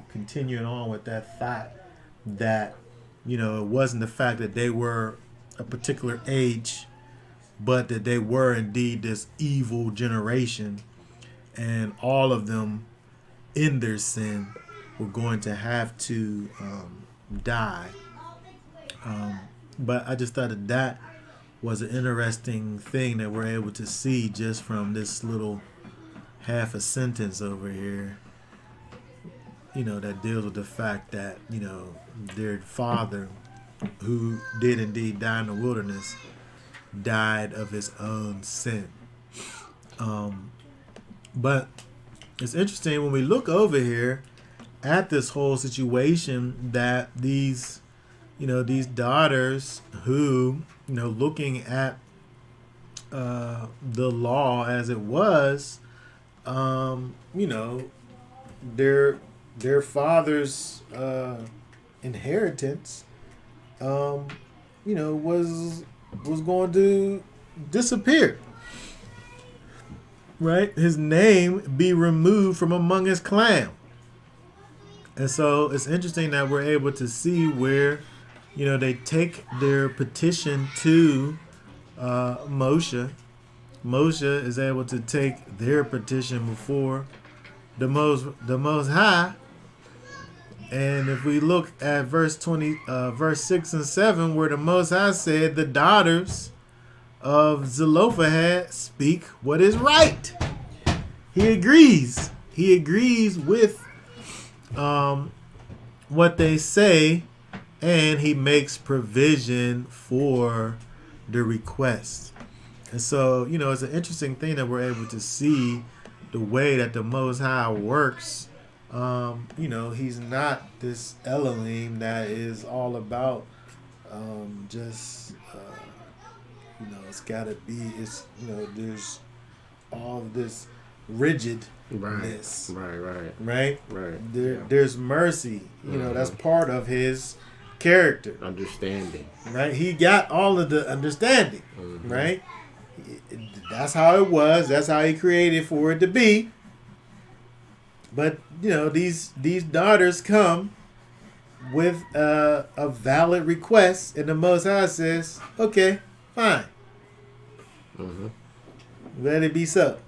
continuing on with that thought that, it wasn't the fact that they were a particular age, but that they were indeed this evil generation, and all of them in their sin were going to have to die. But I just thought that was an interesting thing that we're able to see just from this little half a sentence over here, that deals with the fact that, their father, who did indeed die in the wilderness, died of his own sin. But it's interesting when we look over here at this whole situation that these daughters who, looking at the law as it was, their father's inheritance, was going to disappear. Right? His name be removed from among his clan. And so it's interesting that we're able to see where, they take their petition to Moshe. Moshe is able to take their petition before the Most High. And if we look at verse 6 and 7, where the Most High said, the daughters of Zelophehad speak what is right. He agrees. He agrees with what they say, and he makes provision for the request. And so, it's an interesting thing that we're able to see the way that the Most High works. He's not this Elohim that is all about it's got to be, there's all of this rigidness. Right? There's mercy. That's part of his character. Understanding. Right? He got all of the understanding. Right? That's how it was. That's how he created for it to be. But, these daughters come with a valid request, and the Most High says, okay, fine. Let it be so.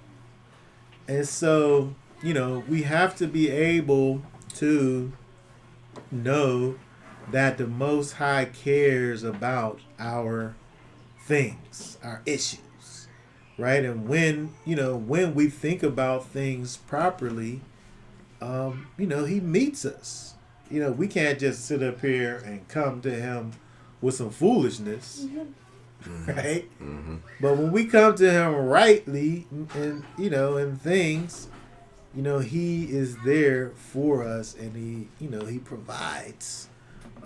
And so, we have to be able to know that the Most High cares about our things, our issues, right? And when we think about things properly, he meets us. We can't just sit up here and come to him with some foolishness, right? But when we come to him rightly and, in things, he is there for us, and he provides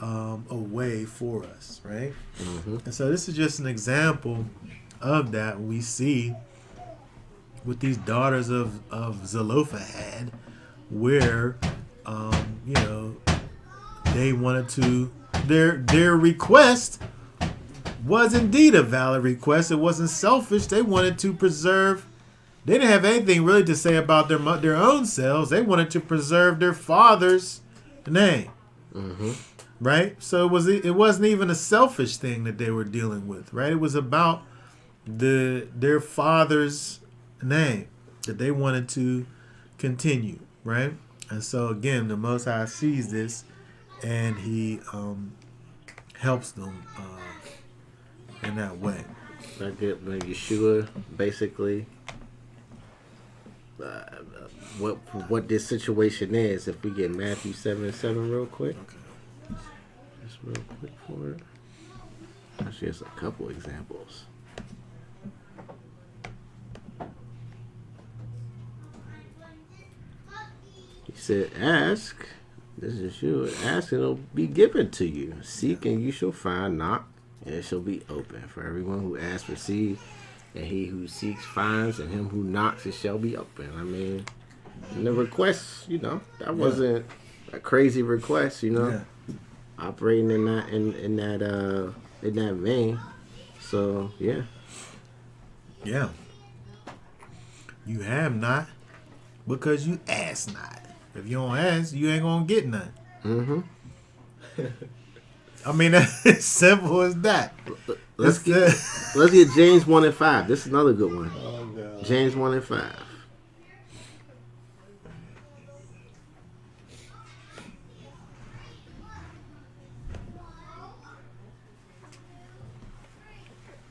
a way for us, right? And so this is just an example of that we see with these daughters of Zelophehad, where they wanted to, their request was indeed a valid request. It wasn't selfish. They wanted to preserve, they didn't have anything really to say about their own selves. They wanted to preserve their father's name. Right? So it wasn't even a selfish thing that they were dealing with, right? It was about their father's name that they wanted to continue, right? And so again, the Most High sees this, and he helps them in that way. Like Yeshua basically what this situation is. If we get Matthew 7:7 real quick. Okay. Just real quick for it. Actually, there's a couple examples. He said, ask, this is Yeshua, ask and it'll be given to you. Seek and you shall find, knock and it shall be open. For everyone who asks receives, and he who seeks finds, and him who knocks it shall be open. I mean, and the request, that wasn't a crazy request, operating in that vein. So yeah. You have not because you ask not. If you don't ask, you ain't gonna get none. I mean, it's simple as that. Let's get James 1:5. This is another good one. Oh, God. James 1:5.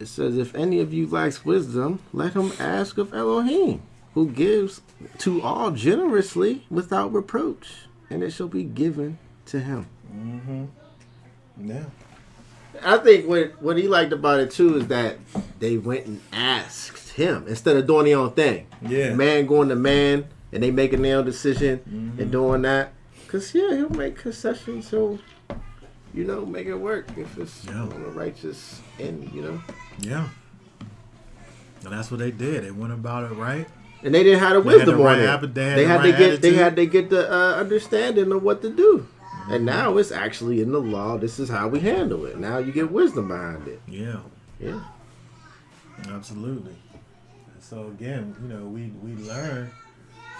It says, if any of you lacks wisdom, let him ask of Elohim, who gives to all generously without reproach, and it shall be given to him. Yeah. I think what he liked about it too is that they went and asked him instead of doing their own thing. Yeah. Man going to man, and they making their own decision and doing that. Because, he'll make concessions. He'll, make it work if it's on the righteous end, Yeah. And that's what they did. They went about it right. And they didn't have the wisdom on it. They had to get the understanding of what to do. And now it's actually in the law. This is how we handle it. Now you get wisdom behind it. Yeah. Yeah. Absolutely. So again, we learn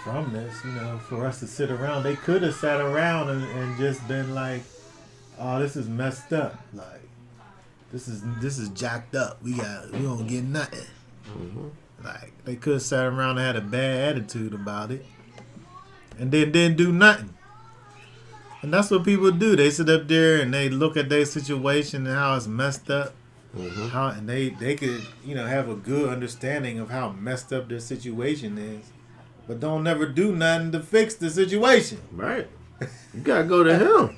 from this, you know, for us to sit around. They could have sat around and just been like, "Oh, this is messed up. Like, this is jacked up. We don't get nothing." Mm-hmm. Like, they could have sat around and had a bad attitude about it, and then didn't do nothing. And that's what people do. They sit up there and they look at their situation and how it's messed up. Mm-hmm. And they could, you know, have a good understanding of how messed up their situation is, but don't never do nothing to fix the situation. Right. You gotta go to him.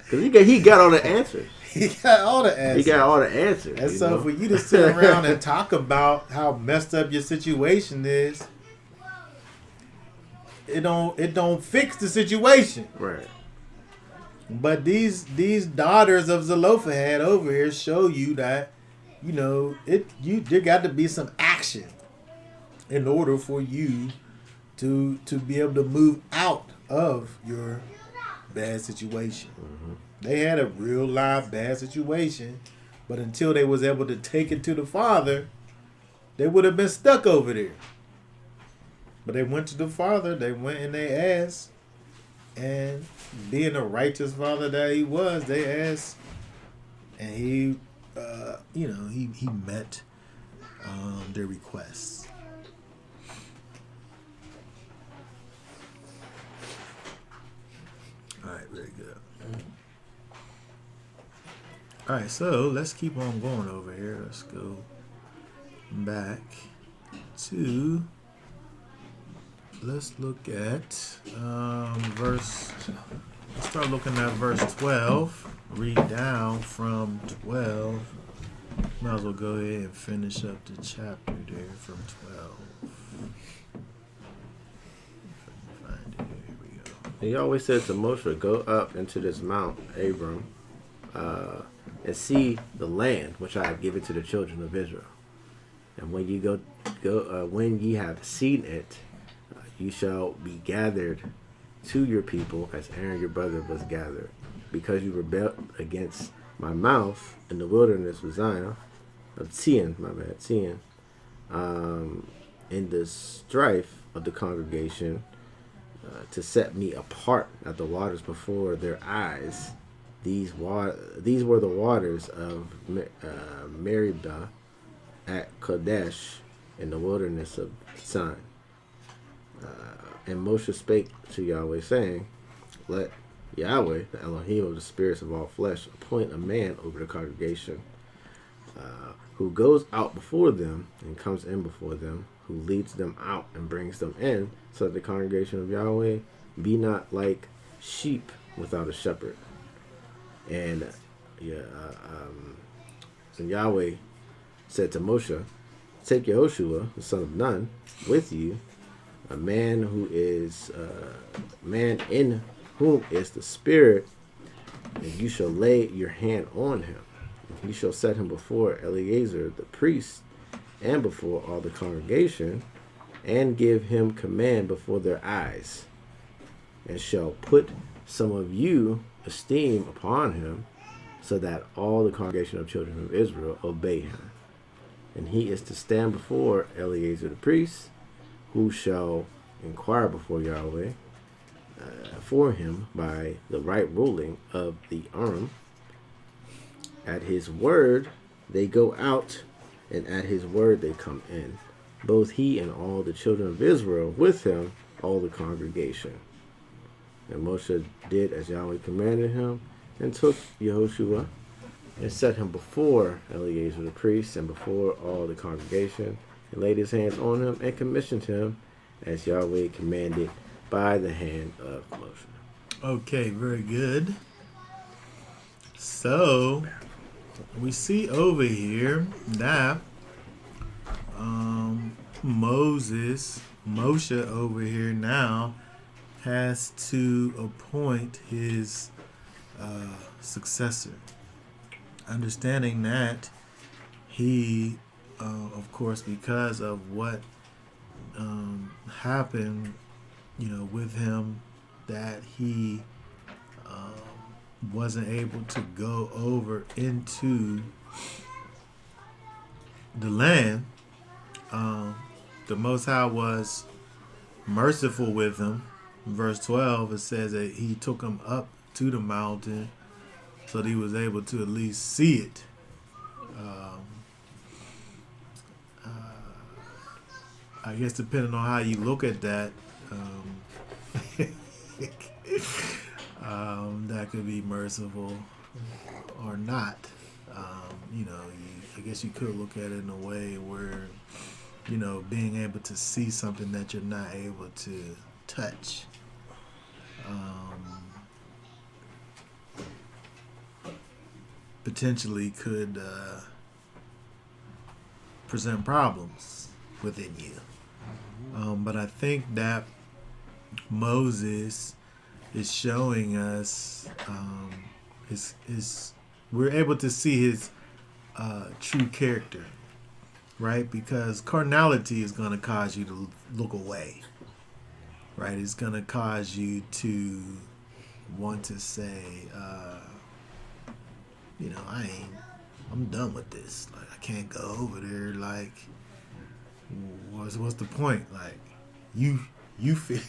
Cause he got all the answers. He got all the answers. He got all the answers. And so for you to sit around and talk about how messed up your situation is, it don't fix the situation. Right. But these daughters of Zelophehad over here show you that, you know, there got to be some action in order for you to be able to move out of your bad situation. Mm-hmm. They had a real live bad situation, but until they was able to take it to the Father, they would have been stuck over there. But they went to the Father, they went and they asked, and being a righteous Father that he was, they asked, and he, he met their requests. All right, very good. All right, so let's keep on going over here. Let's go back to. Let's look at verse. Let's start looking at verse 12. Read down from 12. Might as well go ahead and finish up the chapter there from 12. Find it. Here we go. He always said to Moshe, "Go up into this mount, Abram, and see the land which I have given to the children of Israel. And when you when ye have seen it, you shall be gathered to your people as Aaron your brother was gathered, because you rebelled against my mouth in the wilderness of Sion, in the strife of the congregation, to set me apart at the waters before their eyes. These were the waters of Meribah at Kadesh in the wilderness of Sin. And Moshe spake to Yahweh, saying, Let Yahweh, the Elohim of the spirits of all flesh, appoint a man over the congregation, who goes out before them and comes in before them, who leads them out and brings them in, so that the congregation of Yahweh be not like sheep without a shepherd. And so Yahweh said to Moshe, Take Yehoshua, the son of Nun, with you, a man in whom is the Spirit, and you shall lay your hand on him. And you shall set him before Eleazar the priest, and before all the congregation, and give him command before their eyes, and shall put some of you esteem upon him, so that all the congregation of children of Israel obey him. And he is to stand before Eleazar the priest, who shall inquire before Yahweh for him by the right ruling of the Urim. At his word they go out, and at his word they come in, both he and all the children of Israel with him, all the congregation. And Moshe did as Yahweh commanded him, and took Yehoshua and set him before Eleazar the priest and before all the congregation, and laid his hands on him and commissioned him as Yahweh commanded by the hand of Moshe. Okay, very good. So we see over here that Moshe over here now has to appoint his successor, understanding that he, of course, because of what happened, with him, that he wasn't able to go over into the land. The Most High was merciful with him. In verse 12, it says that he took him up to the mountain so that he was able to at least see it. I guess depending on how you look at that, that could be merciful or not. I guess you could look at it in a way where, being able to see something that you're not able to touch. Potentially could present problems within you. But I think that Moses is showing us we're able to see his true character, right? Because carnality is going to cause you to look away, right? It's going to cause you to want to say, I'm done with this. Like, I can't go over there. Like, what's the point? Like, you feel.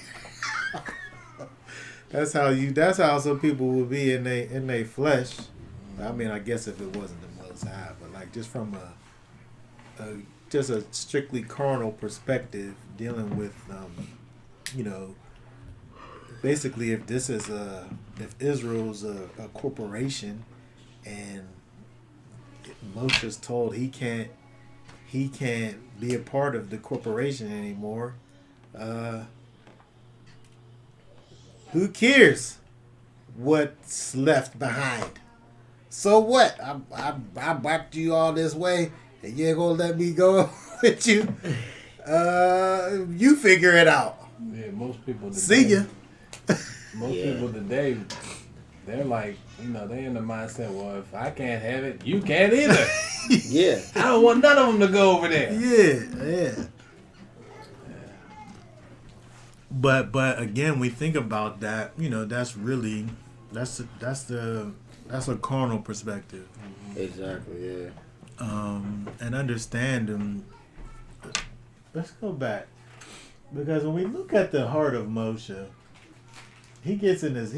That's how some people will be in they flesh. I mean, I guess if it wasn't the Most High, but like just from a strictly carnal perspective, dealing with basically if Israel's a corporation and Moshe's told he can't be a part of the corporation anymore, who cares what's left behind? So what? I backed you all this way, and you ain't gonna let me go with you. You figure it out. Yeah, most people today, See ya. Most people today, they're like, they in the mindset, well, if I can't have it, you can't either. Yeah. I don't want none of them to go over there. Yeah. But again, we think about that. That's really that's a carnal perspective. Exactly. Yeah. And understand. Let's go back, because when we look at the heart of Moshe, he gets in his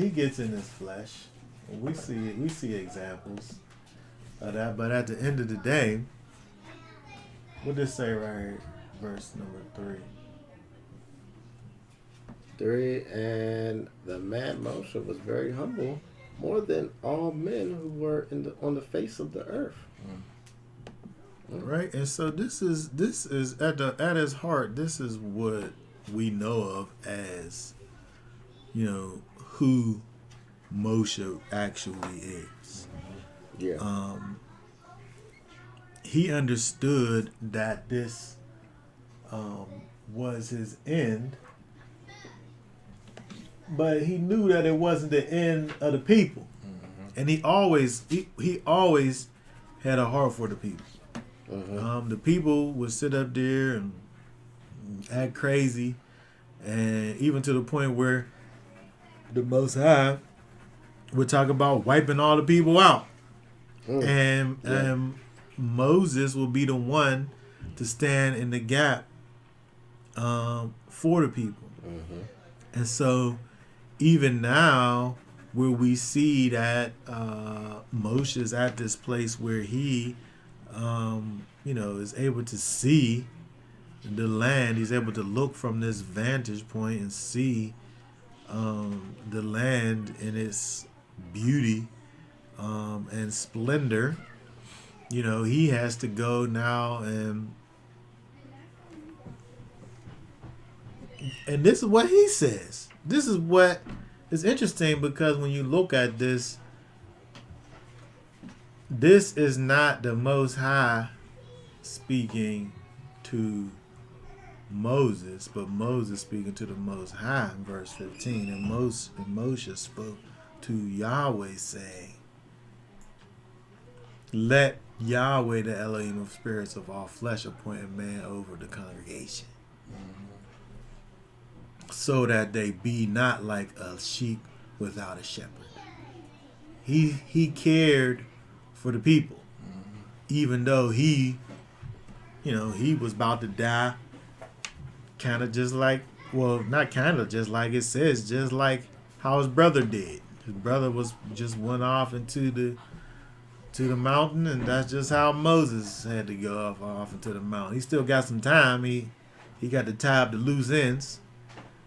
flesh. We see examples of that. But at the end of the day, what does it say right here? Verse number 3. 3, and the man Moshe was very humble, more than all men who were on the face of the earth. Right, and so this is at his heart. This is what we know of as, who Moshe actually is. Yeah. He understood that this was his end. But he knew that it wasn't the end of the people, and he always had a heart for the people. The people would sit up there and act crazy, and even to the point where the Most High would talk about wiping all the people out, and Moses will be the one to stand in the gap for the people, and so. Even now, where we see that Moshe's at this place where he, is able to see the land. He's able to look from this vantage point and see the land in its beauty and splendor. He has to go now and this is what he says. This is what is interesting, because when you look at this is not the Most High speaking to Moses, but Moses speaking to the Most High in verse 15. And Moshe spoke to Yahweh, saying, "Let Yahweh, the Elohim of spirits of all flesh, appoint a man over the congregation, so that they be not like a sheep without a shepherd." He cared for the people, even though he was about to die, kind of just like well, not kind of, just like it says, just like how his brother did. His brother just went off into the mountain, and that's just how Moses had to go off into the mountain. He still got some time. He got to tie up the loose ends.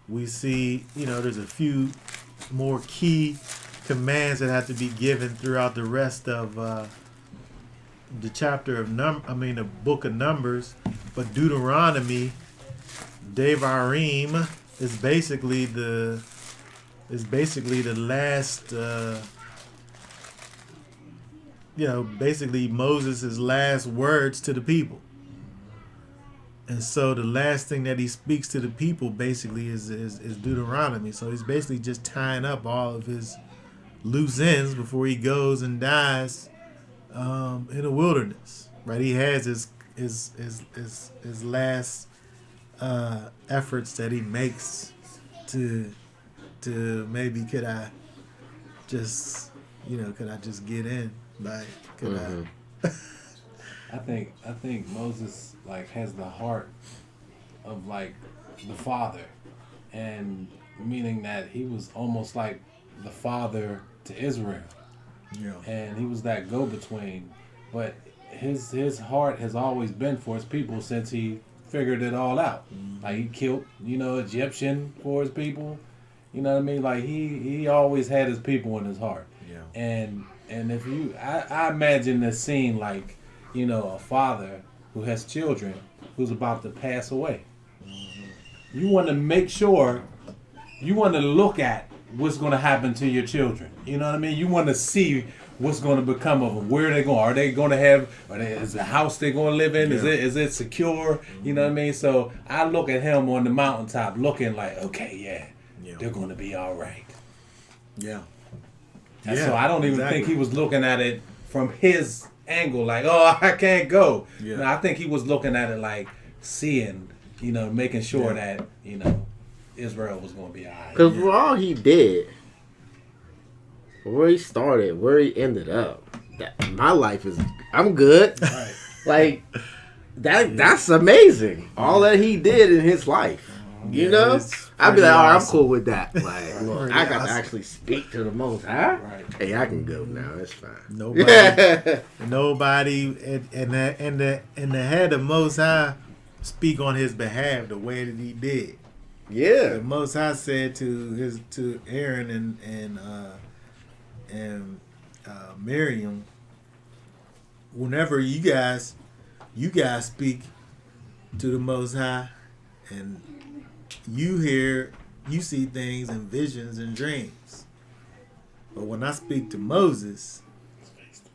We see, there's a few more key commands that have to be given throughout the rest of the chapter of the book of Numbers. But Deuteronomy, Devarim, is basically the last. Basically Moses' last words to the people. And so the last thing that he speaks to the people basically is Deuteronomy. So he's basically just tying up all of his loose ends before he goes and dies in the wilderness. Right? He has his last efforts that he makes to maybe could I just get in? Like, I think Moses has the heart of the father, and meaning that he was almost like the father to Israel. Yeah. And he was that go-between, but his heart has always been for his people since he figured it all out. He killed Egyptian for his people. You know what I mean? He always had his people in his heart. Yeah. And if I imagine this scene a father who has children who's about to pass away. You want to make sure, you want to look at what's going to happen to your children. You know what I mean? You want to see what's going to become of them. Where are they going? Are they going to have? Is the house they're going to live in? Yeah. Is it secure? You know what I mean? So I look at him on the mountaintop, looking okay, they're going to be all right. Yeah. And so I don't even think he was looking at it from his angle, I can't go. Yeah. No, I think he was looking at it seeing, making sure that, Israel was going to be all right. Because for all he did, where he started, where he ended up, my life I'm good. Right. That's amazing. All that he did in his life. You know? I'd be like, all right, I'm cool with that. Look, I got to actually speak to the Most High. Right. Hey, I can go now. It's fine. Nobody, and the head of Most High speak on his behalf the way that he did. Yeah. The Most High said to Aaron and Miriam, whenever you guys speak to the Most High, and you see things and visions and dreams. But when I speak to Moses,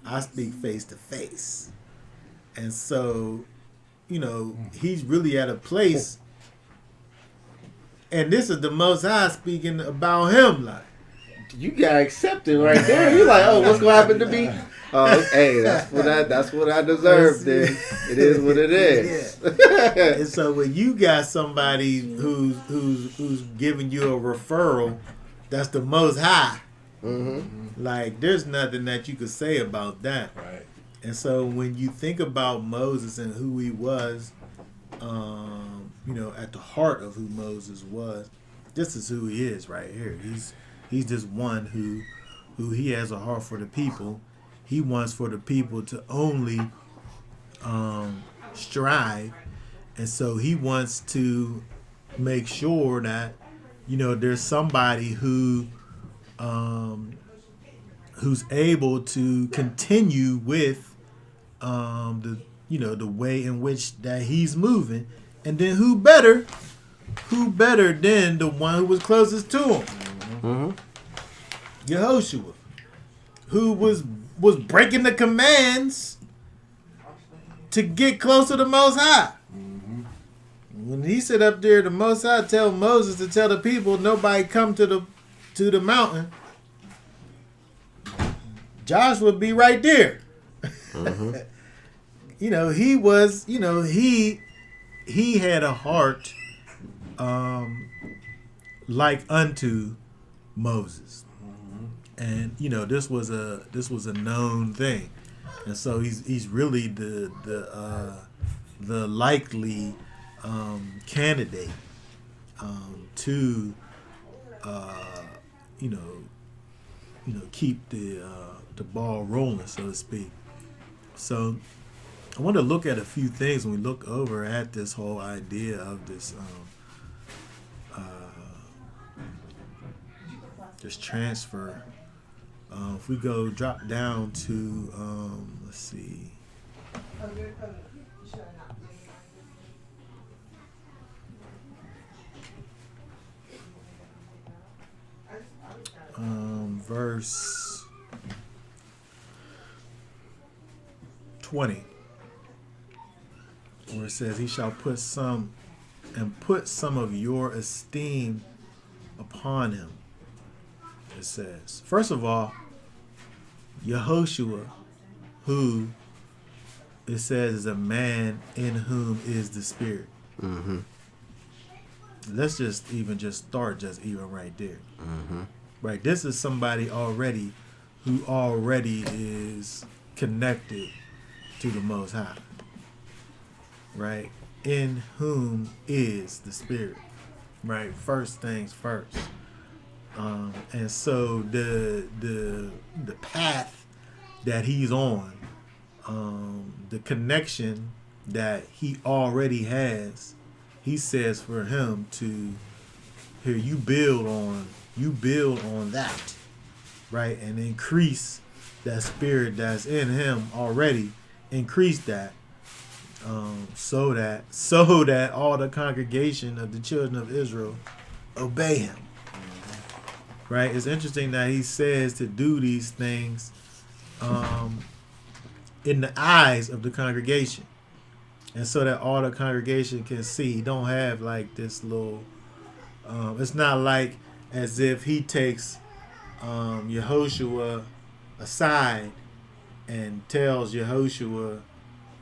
I speak face to face. And so, he's really at a place, and this is the Most High speaking about him. You got accepted right there. You're like, what's going to happen to me? Hey, that's what I deserve. Then it is what it is. Yeah. And so when you got somebody who's giving you a referral, that's the Most High. Mm-hmm. There's nothing that you could say about that. Right. And so when you think about Moses and who he was, at the heart of who Moses was, this is who he is right here. He's just one who he has a heart for the people. He wants for the people to only strive, and so he wants to make sure that there's somebody who's able to continue with the way in which that he's moving, and then who better than the one who was closest to him, Yehoshua, who was breaking the commands to get close to the Most High. When he sit up there, the Most High tell Moses to tell the people, nobody come to the mountain. Joshua be right there. He was, he had a heart like unto Moses. And this was a known thing, and so he's really the likely candidate to keep the ball rolling, so to speak. So I want to look at a few things when we look over at this whole idea of this this transfer. If we drop down to let's see. Verse 20, where it says, "He shall put some of your esteem upon him." It says, first of all, Yehoshua, who it says is a man in whom is the Spirit. Mm-hmm. Let's just start right there. Mm-hmm. Right, this is somebody who already is connected to the Most High. Right, in whom is the Spirit. Right, first things first. And so the path that he's on, the connection that he already has, he says for him to, here, you build on that, right, and increase that spirit that's in him already, increase that, so that all the congregation of the children of Israel obey him. Right? It's interesting that he says to do these things in the eyes of the congregation, and so that all the congregation can see. He don't have like this little. It's not like as if he takes Yehoshua aside and tells Yehoshua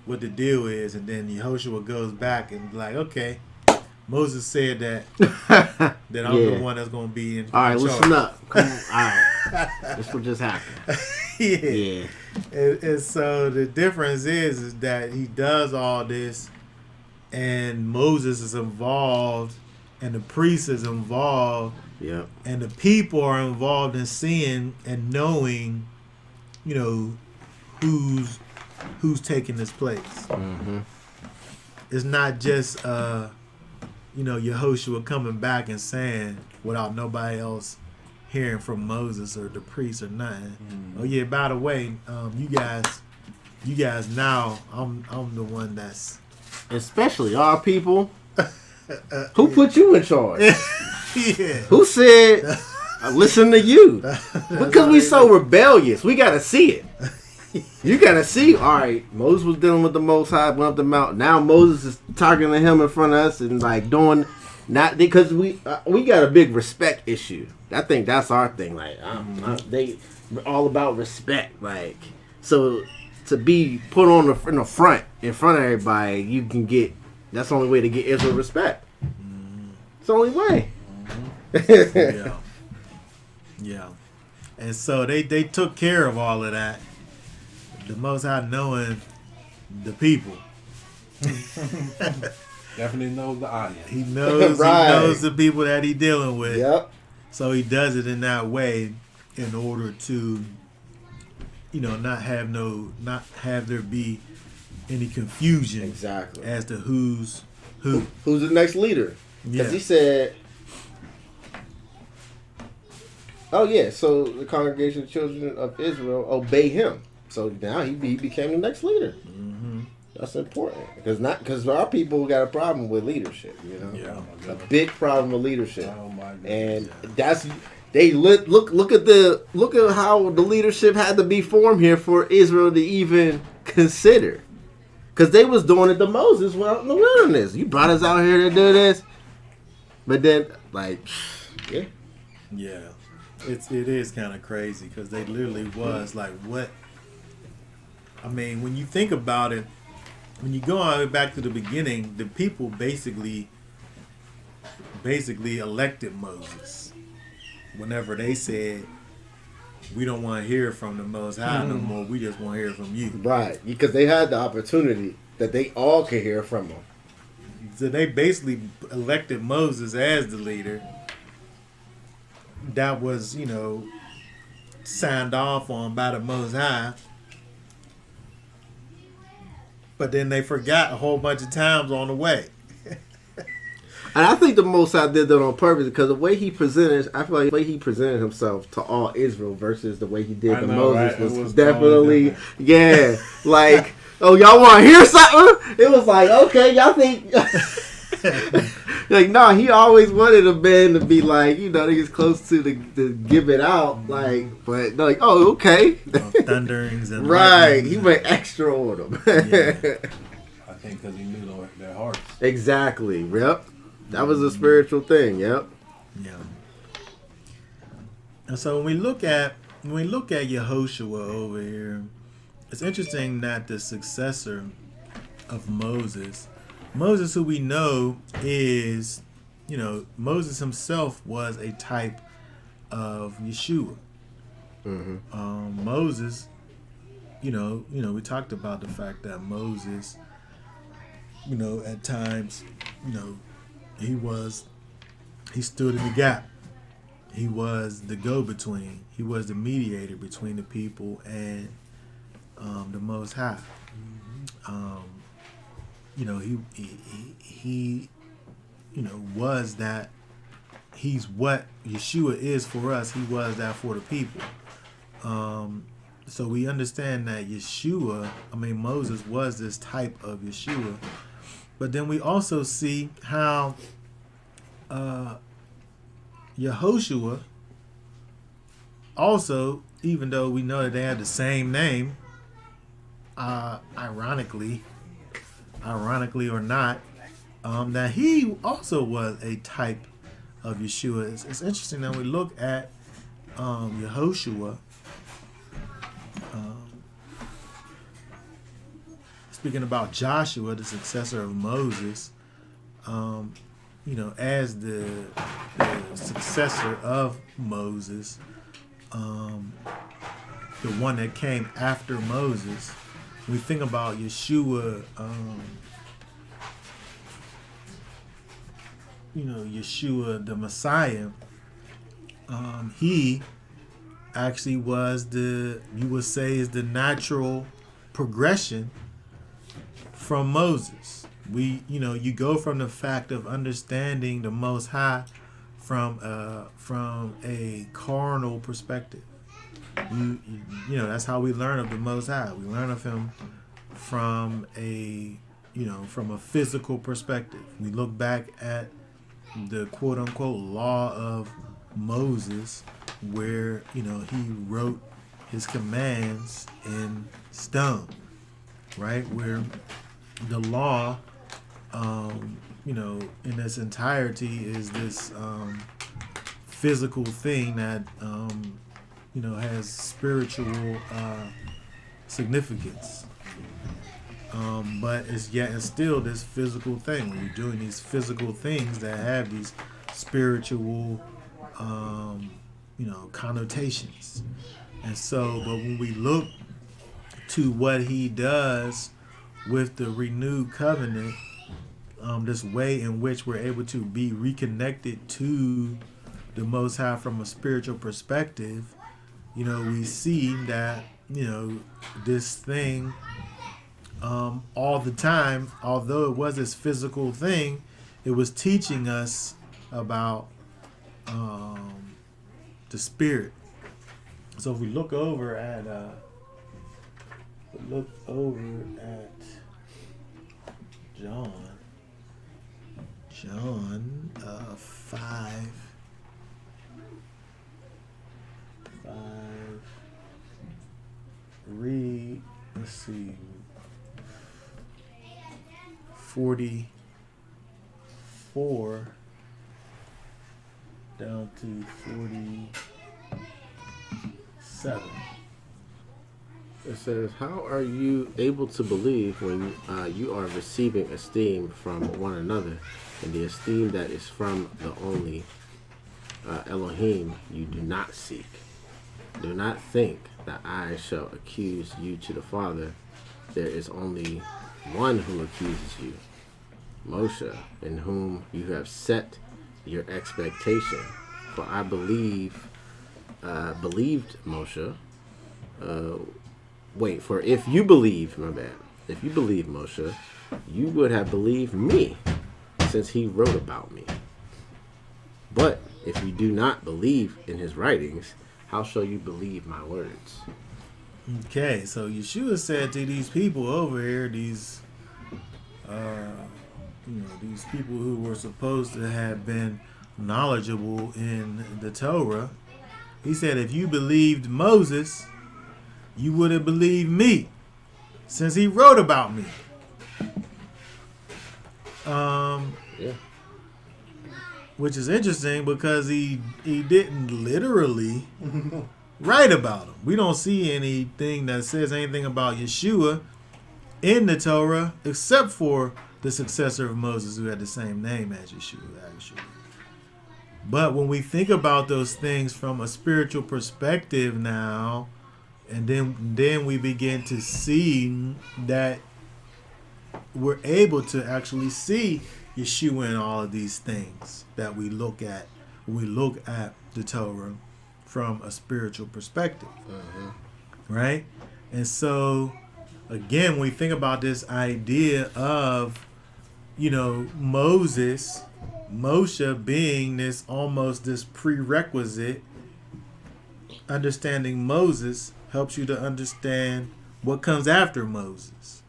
what the deal is, and then Yehoshua goes back and like, okay, Moses said that I'm the one that's going to be in All right, charge. listen up. Come on. All right. This what just happened. Yeah. And so the difference is that he does all this, and Moses is involved, and the priest is involved, Yep. and the people are involved in seeing and knowing, who's taking this place. Mm-hmm. It's not just Yehoshua coming back and saying without nobody else hearing from Moses or the priest or nothing. Oh yeah, by the way, you guys now I'm the one that's Especially our people. Who put you in charge? yeah. Who said listen to you? Because we so rebellious. We gotta see it. You gotta see. All right, Moses was dealing with the Most High, went up the mountain. Now Moses is talking to him in front of us and like doing not because we got a big respect issue. I think that's our thing. Like they all about respect. Like so to be put on in front of everybody, you can get. That's the only way to get Israel respect. It's the only way. Yeah. And so they took care of all of that. The Most High knowing the people. Definitely knows the audience. He knows Right. He knows the people that he dealing with. Yep. So he does it in that way in order to, not have there be any confusion Exactly. as to who's who. Who's the next leader? Because Yeah. he said, "Oh yeah, so the congregation of children of Israel obey him." So now he became the next leader. Mm-hmm. That's important because our people got a problem with leadership. Yeah. Oh my A goodness. big problem with leadership, Oh my goodness. and that's look at how the leadership had to be formed here for Israel to even consider. Because they was doing it to Moses in the wilderness. You brought us out here to do this. But then, yeah. Yeah. It is kind of crazy because they literally was like, what? I mean, when you think about it, when you go all the way back to the beginning, the people basically elected Moses. Whenever they said, we don't want to hear from the Most High no more, we just want to hear from you. Right. Because they had the opportunity that they all could hear from him. So they basically elected Moses as the leader. That was, signed off on by the Most High. But then they forgot a whole bunch of times on the way. And I think the Most High did that on purpose because the way he presented, I feel like the way he presented himself to all Israel versus the way he did to Moses right? was definitely, like, oh, y'all want to hear something? It was like, okay, y'all think, like, no, he always wanted a man to be like, they get close to give it out, like, but like, oh, okay, Thunderings and right, lightnings. he went extra on them. I think because he knew their hearts. Exactly. Yep. That was a spiritual thing. Yep. Yeah. And so when we look at Yehoshua over here, it's interesting that the successor of Moses, who we know is, Moses himself was a type of Yeshua. Mm-hmm. Moses, we talked about the fact that Moses, at times, he stood in the gap. He was the go-between. He was the mediator between the people and the Most High. He was that. He's what Yeshua is for us. He was that for the people. So we understand that Moses was this type of Yeshua. But then we also see how Yehoshua also, even though we know that they had the same name, ironically or not, that he also was a type of Yeshua. It's interesting that we look at Yehoshua. Speaking about Joshua, the successor of Moses, as the successor of Moses, the one that came after Moses. When we think about Yeshua, Yeshua the Messiah, he actually was you would say is the natural progression from Moses. You go from the fact of understanding the Most High from a carnal perspective. That's how we learn of the Most High. We learn of him from a physical perspective. We look back at the quote unquote law of Moses, where he wrote his commands in stone, right? Where the law, in its entirety, is this physical thing that has spiritual significance. But it's still this physical thing. When you're doing these physical things that have these spiritual, connotations. And so, but when we look to what he does with the renewed covenant, this way in which we're able to be reconnected to the Most High from a spiritual perspective, we see that, this thing, all the time, although it was this physical thing, it was teaching us about the spirit. So if we look over at John 5. Read, let's see, 44 down to 47. It says, how are you able to believe when you are receiving esteem from one another, and the esteem that is from the only Elohim you do not seek? Do not think that I shall accuse you to the Father. There is only one who accuses you, Moshe, in whom you have set your expectation. For I believed Moshe. For if you believe, my bad. If you believe Moshe, you would have believed me, since he wrote about me. But if you do not believe in his writings, how shall you believe my words? Okay, so Yeshua said to these people over here, these these people who were supposed to have been knowledgeable in the Torah, he said, if you believed Moses, you would have believed me, since he wrote about me. Yeah. Which is interesting because he didn't literally write about him. We don't see anything that says anything about Yeshua in the Torah except for the successor of Moses who had the same name as Yeshua, actually. But when we think about those things from a spiritual perspective now, and then we begin to see that we're able to actually see Yeshua in all of these things that we look at when we look at the Torah from a spiritual perspective. Right? And so again, when we think about this idea of, Moshe being this prerequisite, understanding Moses helps you to understand what comes after Moses.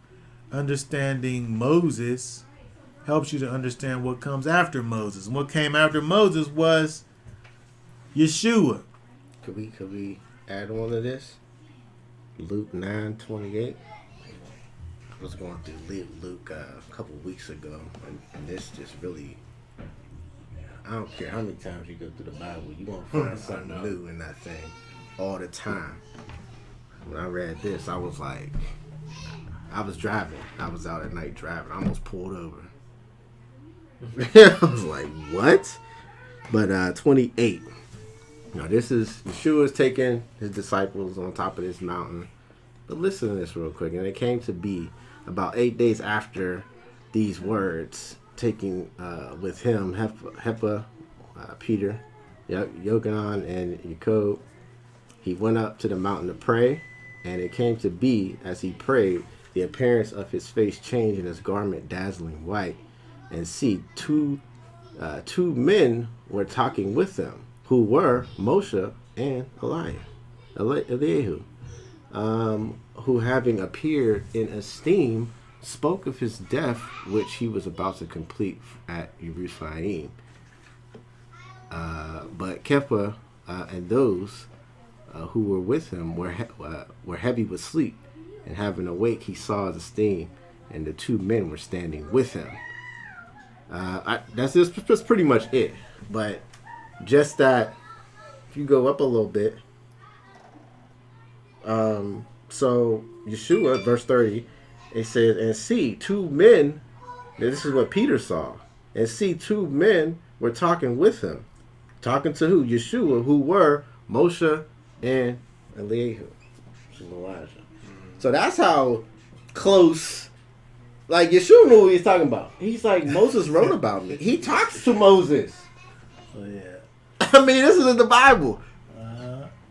Understanding Moses helps you to understand what comes after Moses. And what came after Moses was Yeshua. Could we add on to this? Luke 9:28. I was going through Luke a couple weeks ago, and this just really, I don't care how many times you go through the Bible, you won't find something new in that thing all the time. When I read this, I was like, I was driving. I was out at night driving. I almost pulled over. I was like, what? But 28. This is Yeshua's taking his disciples on top of this mountain. But listen to this real quick. And it came to be about 8 days after these words, taking with him Hepa, Peter, Yochanan, and Jacob. He went up to the mountain to pray. And it came to be, as he prayed, the appearance of his face changed and his garment dazzling white. And see, two men were talking with them, who were Moshe and Eliyahu, who having appeared in esteem, spoke of his death, which he was about to complete at Jerusalem. But Kepha and those who were with him were heavy with sleep, and having awake, he saw the steam, and the two men were standing with him. That's pretty much it. But just that, if you go up a little bit, so Yeshua, verse 30, it says, and see, two men, this is what Peter saw, and see, two men were talking with him. Talking to who? Yeshua, who were Moshe and Eliyahu, Elijah. So that's how close, like, Yeshua knew what he's talking about. He's like, Moses wrote about me. He talks to Moses. Oh, yeah. I mean, this is in the Bible.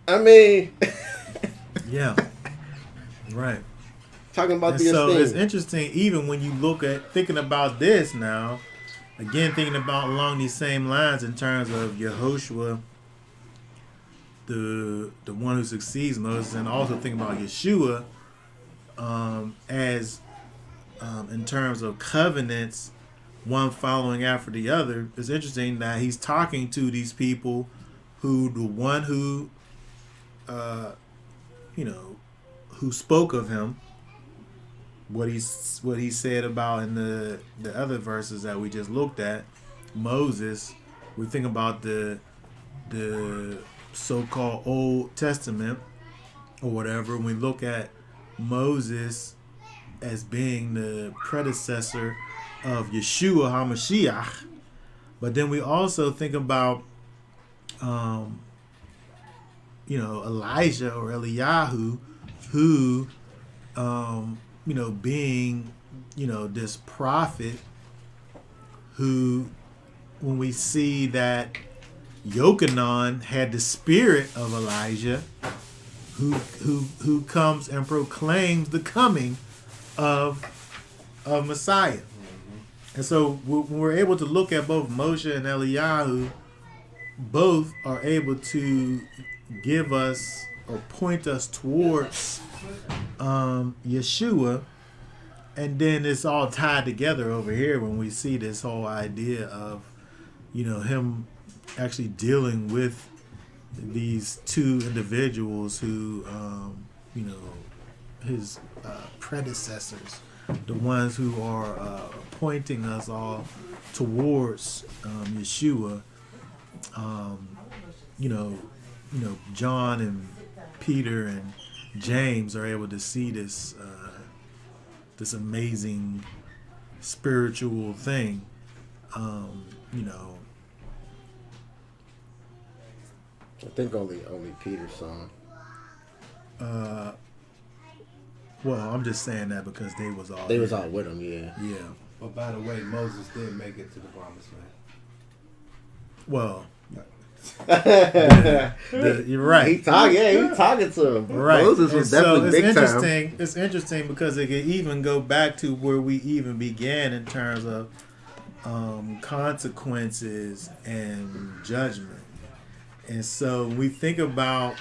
I mean, yeah, right. Talking about And the so esteem. it's interesting, even when you look at thinking about this now, again thinking about along these same lines in terms of Yehoshua, the one who succeeds Moses, and also thinking about Yeshua as in terms of covenants, one following after the other. It's interesting that he's talking to these people who the one who who spoke of him, what he said about in the other verses that we just looked at, Moses. We think about the so-called Old Testament or whatever. When we look at Moses as being the predecessor of Yeshua HaMashiach, but then we also think about Elijah or Eliyahu, who being this prophet who, when we see that Yochanan had the spirit of Elijah, who comes and proclaims the coming of Messiah. And so when we're able to look at both Moshe and Eliyahu, both are able to give us or point us towards Yeshua, and then it's all tied together over here when we see this whole idea of, him actually dealing with these two individuals who, his predecessors, the ones who are pointing us all towards Yeshua. John and Peter and James are able to see this this amazing spiritual thing. I think only Peter saw him. Well, I'm just saying that because they was all with him, yeah. Yeah. But by the way, Moses did make it to the promised land. Well, you're right. He talking to him. Right. Moses was definitely big time. It's interesting because it can even go back to where we even began in terms of consequences and judgment. And so we think about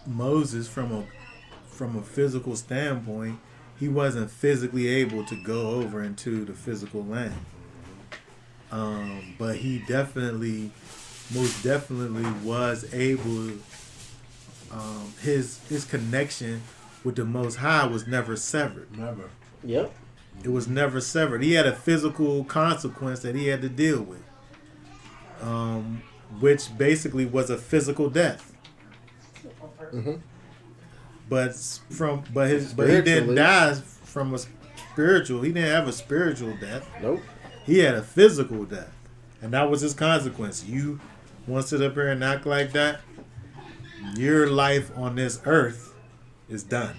Moses from a physical standpoint. He wasn't physically able to go over into the physical land, but he most definitely was able. His connection with the Most High was never severed. Never. Yep. It was never severed. He had a physical consequence that he had to deal with, which basically was a physical death. Mm-hmm. But he didn't die from a spiritual. He didn't have a spiritual death. Nope. He had a physical death, and that was his consequence. You want to sit up here and act like that? Your life on this earth is done.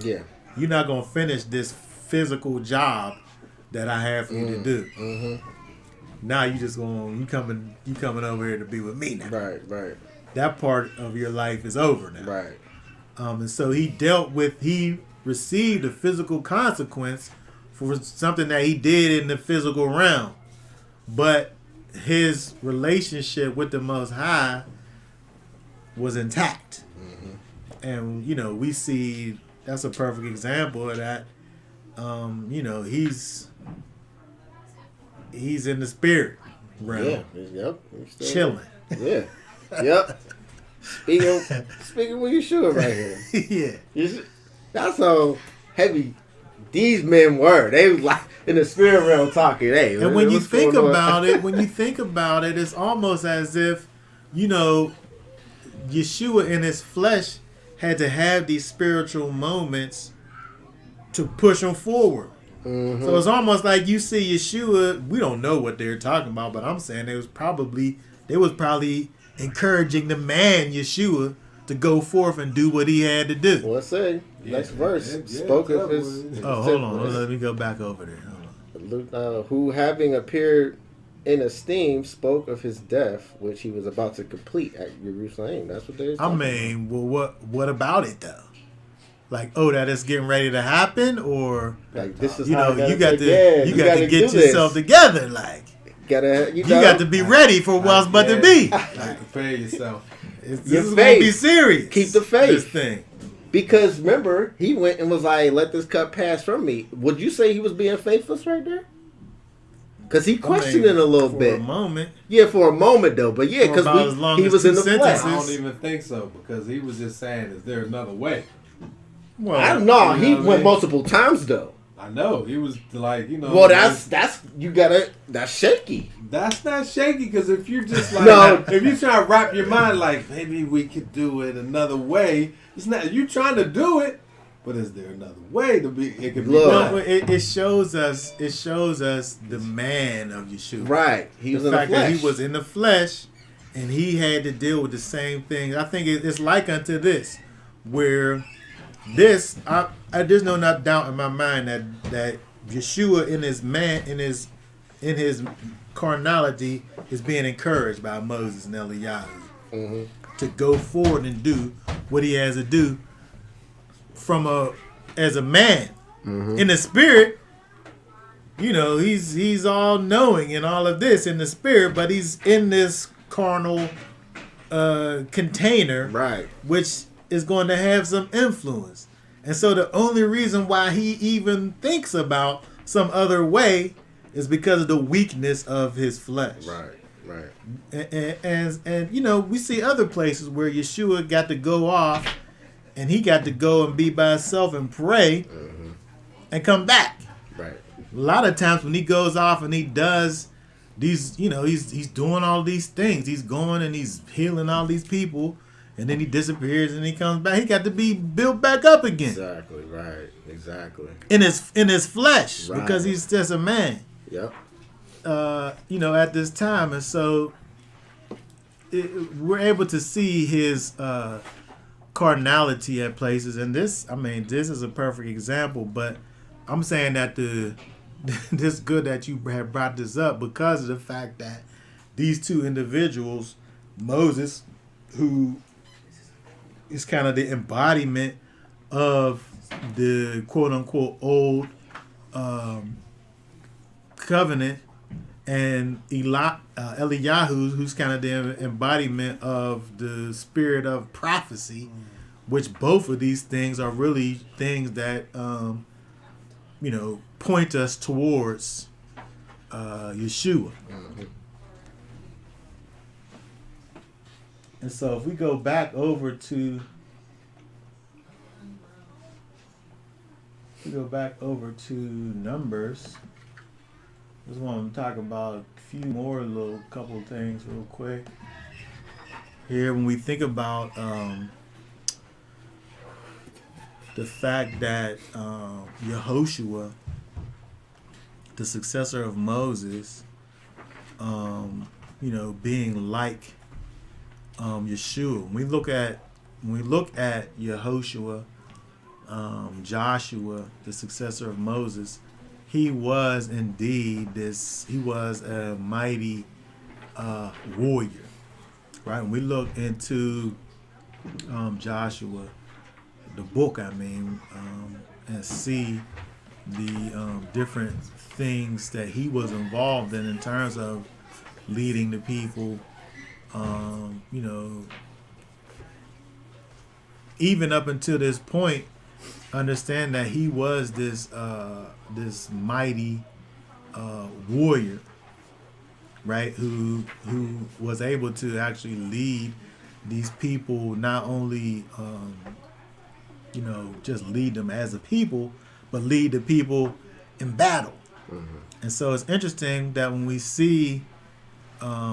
Yeah. You're not gonna finish this physical job that I have for you to do. Mm-hmm. Now you coming over here to be with me now. Right. That part of your life is over now. Right. And so he received a physical consequence for something that he did in the physical realm. But his relationship with the Most High was intact. Mm-hmm. And, we see that's a perfect example of that. He's in the spirit realm. Yeah. Yep. Chilling. Yeah. Yep. Speaking with Yeshua right here. Yeah. That's how heavy these men were. They was like in the spirit realm talking. Hey, and when you think about it, it's almost as if, Yeshua in his flesh had to have these spiritual moments to push him forward. Mm-hmm. So it's almost like you see Yeshua. We don't know what they're talking about, but I'm saying they was probably encouraging the man Yeshua to go forth and do what he had to do. Well, let's say next verse spoke of his. Oh, hold on. Let me go back over there. Hold on. Who, having appeared in esteem, spoke of his death, which he was about to complete at Jerusalem. That's what they're talking about. Well, what about it though? Like, that is getting ready to happen, or like this is you got to get yourself together, like. You got to be ready for what's about to be. Prepare yourself. This is going to be serious. Keep the faith. This thing. Because remember, he went and was like, let this cup pass from me. Would you say he was being faithless right there? Because he questioned it a little bit. For a moment. Yeah, for a moment though. But yeah, because he was in the flesh. I don't even think so, because he was just saying, is there another way? Well, I don't know. He went multiple times though. I know. He was like, Well, that's shaky. That's not shaky, because if you're just like, if you're trying to wrap your mind like, maybe we could do it another way, it's not. You're trying to do it, but is there another way to be? It could be done. It shows us. It shows us the man of Yeshua. Right. He was in the flesh. That he was in the flesh, and he had to deal with the same thing. I think it's like unto this, where this there's no doubt in my mind that Yeshua in his in his carnality is being encouraged by Moses and Eliyahu to go forward and do what he has to do as a man. In the spirit, he's all knowing and all of this in the spirit, but he's in this carnal container, Right. which is going to have some influence. And so the only reason why he even thinks about some other way is because of the weakness of his flesh. Right. And we see other places where Yeshua got to go off and he got to go and be by himself and pray and come back. Right. A lot of times when he goes off and he does these, he's doing all these things. He's going and he's healing all these people, and then he disappears and he comes back. He got to be built back up again. Exactly. Right. Exactly. In his flesh, Right. because he's just a man. Yep. At this time, and so we're able to see his carnality at places, and this is a perfect example. But I'm saying that this good that you have brought this up because of the fact that these two individuals, Moses, who is kind of the embodiment of the quote unquote old covenant, and Eliyahu, who's kind of the embodiment of the spirit of prophecy, which both of these things are really things that point us towards Yeshua. And so if we go back over to Numbers, just want to talk about a few more couple things real quick. Here, when we think about the fact that Yehoshua, the successor of Moses, being like Yeshua. When we look at Yehoshua, Joshua, the successor of Moses, he was indeed he was a mighty warrior, right? When we look into Joshua, the book, and see the different things that he was involved in terms of leading the people, even up until this point, understand that he was this mighty warrior, right? Who was able to actually lead these people, not only just lead them as a people, but lead the people in battle. And so it's interesting that when we see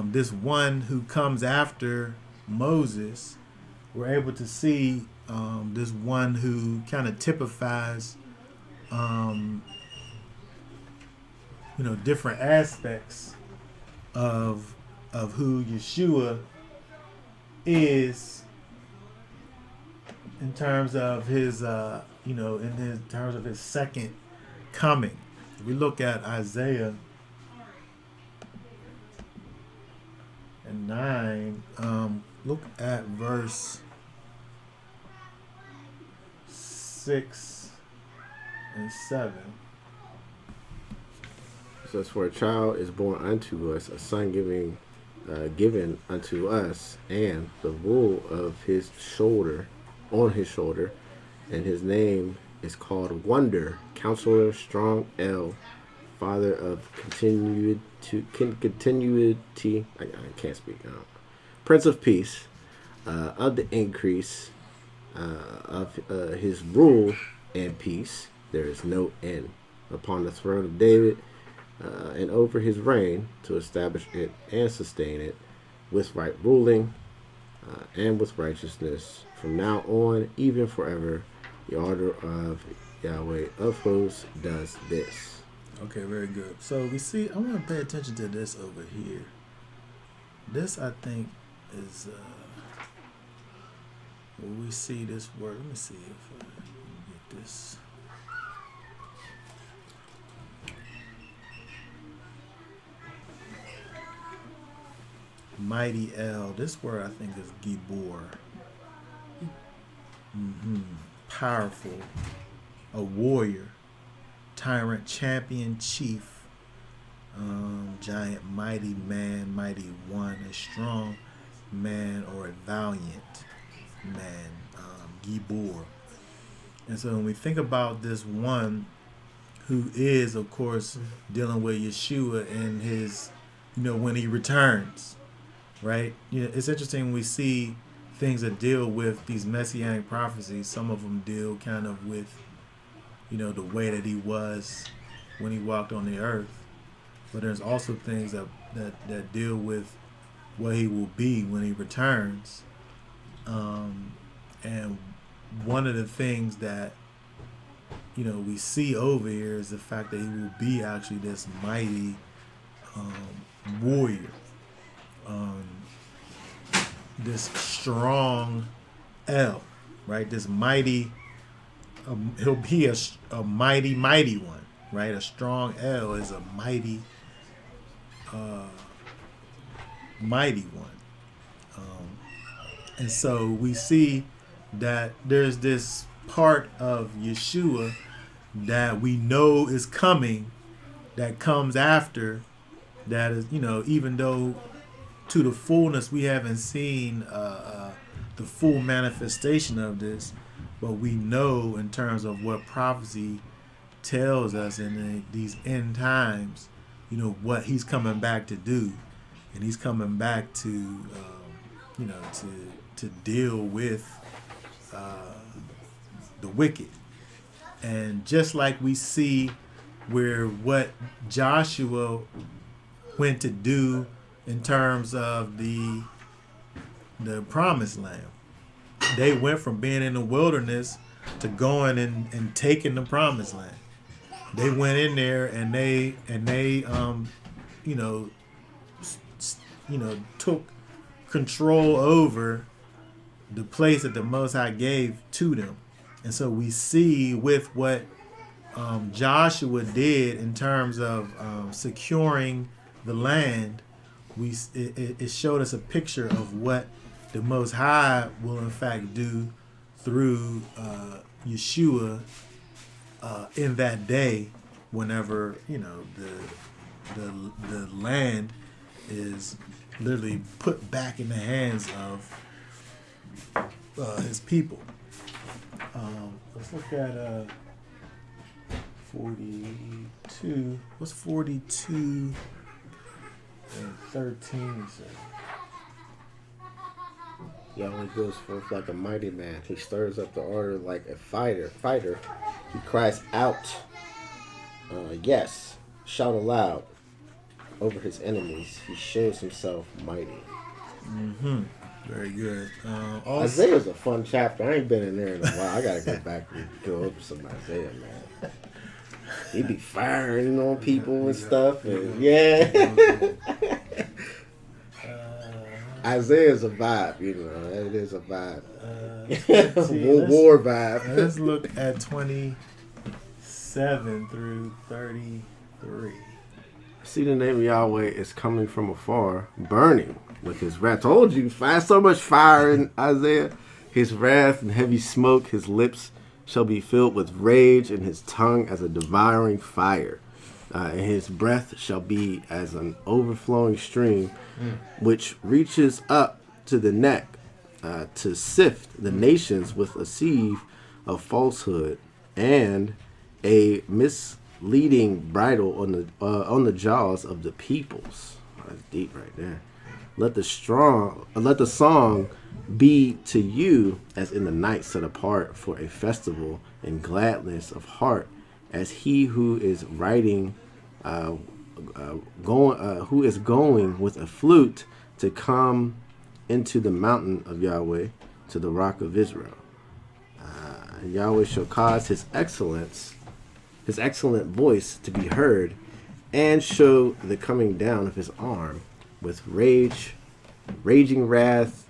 this one who comes after Moses, we're able to see this one who kind of typifies different aspects of who Yeshua is in terms of his terms of his second coming. If we look at Isaiah 9, look at verse 6 and 7. It says, "For a child is born unto us, a son given unto us, and the rule of his shoulder on his shoulder, and his name is called Wonder, Counselor, Strong El, Father of continuity. I can't speak now. Prince of Peace. Of the increase of his rule and peace, there is no end upon the throne of David, and over his reign, to establish it and sustain it with right ruling and with righteousness from now on, even forever. The order of Yahweh of hosts does this." Okay, very good. So we see, I want to pay attention to this over here. This, I think, is when we see this word. Let me see if I can get this. Mighty El. This word I think is Gibor. Powerful. A warrior. Tyrant, champion, chief. Giant, mighty man, mighty one. A strong man or a valiant man. Gibor. And so when we think about this one who is, of course, dealing with Yeshua and his, when he returns, right? It's interesting when we see things that deal with these messianic prophecies. Some of them deal kind of with, the way that he was when he walked on the earth. But there's also things that deal with what he will be when he returns. And one of the things that we see over here is the fact that he will be actually this mighty warrior, this strong El, right? This mighty, he'll be a mighty one, right? A strong El is a mighty one. And so we see that there's this part of Yeshua that we know is coming, that comes after, that is, even though to the fullness we haven't seen the full manifestation of this, but we know in terms of what prophecy tells us in these end times, what he's coming back to do. And he's coming back to, to deal with the wicked. And just like we see where what Joshua went to do in terms of the promised land, they went from being in the wilderness to going and taking the promised land. They went in there and they took control over the place that the Most High gave to them. And so we see with what Joshua did in terms of securing the land, it showed us a picture of what the Most High will in fact do through Yeshua in that day, whenever the land is literally put back in the hands of his people. Let's look at 42. What's 42 and 13 say? Yahweh goes forth like a mighty man. He stirs up the order like a fighter. He cries out, yes, shout aloud over his enemies. He shows himself mighty. Very good. Isaiah's a fun chapter. I ain't been in there in a while. I gotta go back and go over some Isaiah, man. He be firing on people and stuff. And Isaiah's a vibe, It is a vibe. War vibe. Let's look at 27 through 33. See, the name of Yahweh is coming from afar, burning with his wrath. Told you, so much fire in Isaiah. His wrath and heavy smoke, his lips shall be filled with rage, and his tongue as a devouring fire. And his breath shall be as an overflowing stream, which reaches up to the neck, to sift the nations with a sieve of falsehood, and a misleading bridle on the jaws of the peoples. That's deep right there. Let the song be to you as in the night set apart for a festival and gladness of heart, as he who is riding, who is going with a flute to come into the mountain of Yahweh, to the rock of Israel. And Yahweh shall cause his excellent voice to be heard, and show the coming down of his arm with raging wrath,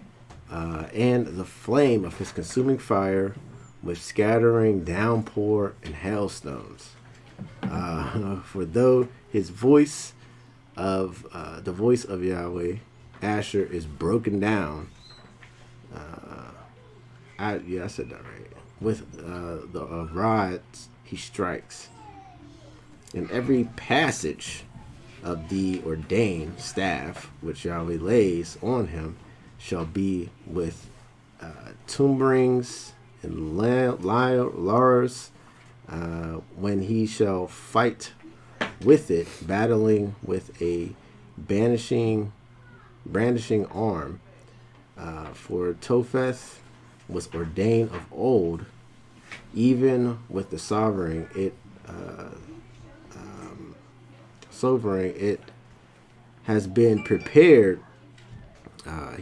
and the flame of his consuming fire, with scattering downpour and hailstones. For though his voice of the voice of Yahweh Asher is broken down. I said that right. With the rods he strikes. In every passage of the ordained staff which Yahweh lays on him shall be with timbrings and lyres, when he shall fight with it, battling with a brandishing arm. For Topheth was ordained of old, even with the sovereign it has been prepared.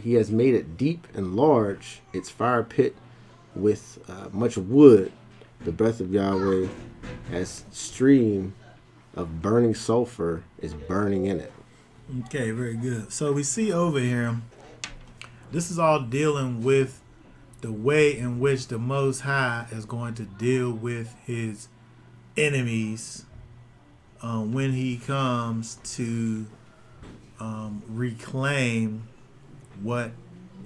He has made it deep and large, its fire pit with much wood. The breath of Yahweh as stream of burning sulfur is burning in it. Okay, very good. So we see over here, this is all dealing with the way in which the Most High is going to deal with his enemies when he comes to reclaim what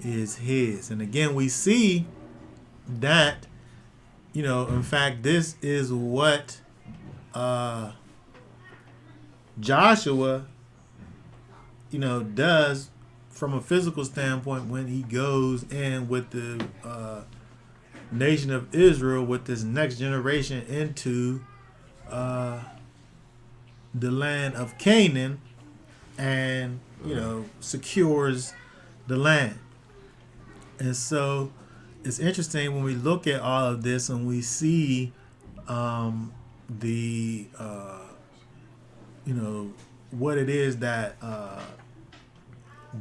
is his. And again, we see that, in fact, this is what Joshua, does from a physical standpoint when he goes in with the nation of Israel, with this next generation into the land of Canaan, and secures the land. And so it's interesting when we look at all of this and we see the what it is that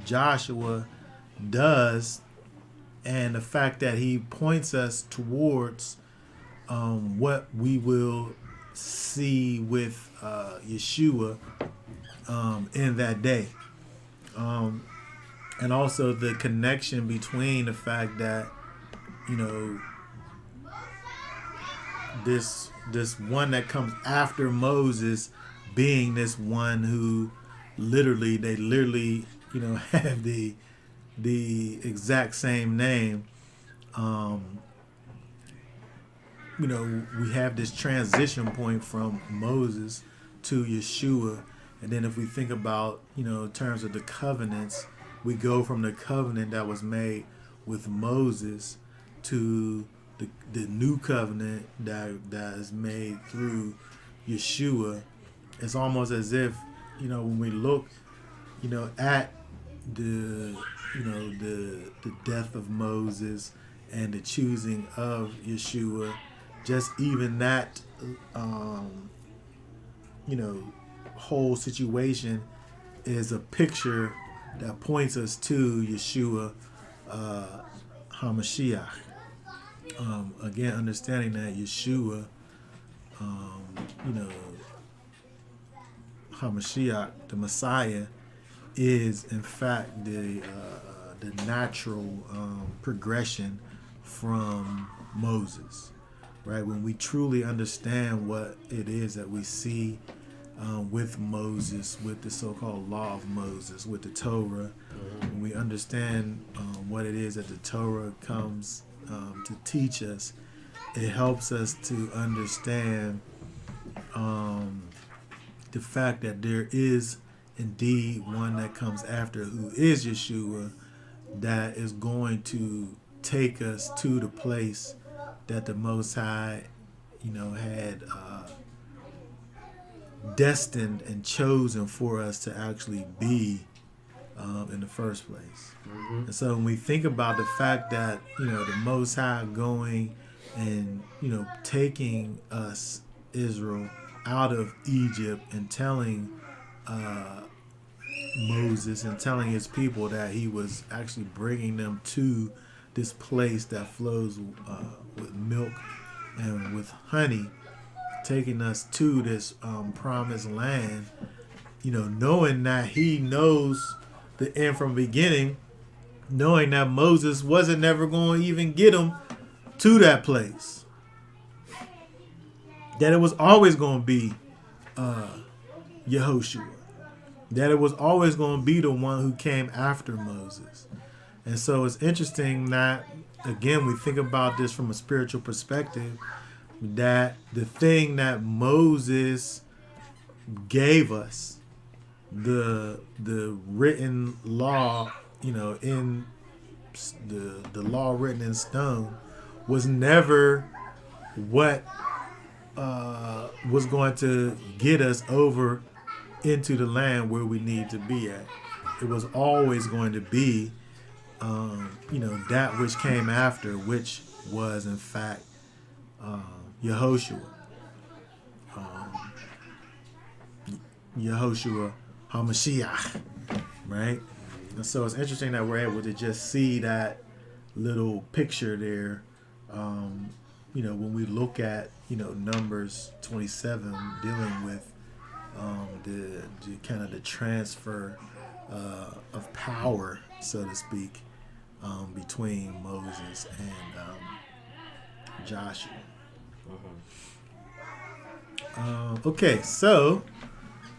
Joshua does, and the fact that he points us towards what we will see with Yeshua in that day, and also the connection between the fact that this one that comes after Moses being this one who literally have the exact same name. We have this transition point from Moses to Yeshua, and then if we think about in terms of the covenants, we go from the covenant that was made with Moses to the new covenant that is made through Yeshua. It's almost as if when we look at the death of Moses and the choosing of Yeshua, just even that whole situation is a picture that points us to Yeshua HaMashiach. Again, understanding that Yeshua HaMashiach, the Messiah, is in fact the natural progression from Moses, right? When we truly understand what it is that we see with Moses, with the so-called law of Moses, with the Torah, when we understand what it is that the Torah comes to teach us, it helps us to understand the fact that there is indeed one that comes after, who is Yeshua, that is going to take us to the place that the Most High, had destined and chosen for us to actually be in the first place. And so when we think about the fact that, the Most High going and, taking us, Israel, out of Egypt and telling Moses and telling his people that he was actually bringing them to this place that flows with milk and with honey, taking us to this promised land, knowing that he knows the end from the beginning, knowing that Moses wasn't never going to even get him to that place, that it was always going to be Yehoshua. that it was always going to be the one who came after Moses. And so it's interesting that, again, we think about this from a spiritual perspective, that the thing that Moses gave us, the written law, in the law written in stone, was never what was going to get us over into the land where we need to be at. It was always going to be, that which came after, which was in fact Yehoshua. Yehoshua HaMashiach, right? And so it's interesting that we're able to just see that little picture there. When we look at Numbers 27 dealing with the kind of the transfer of power, so to speak, between Moses and Joshua. Okay, so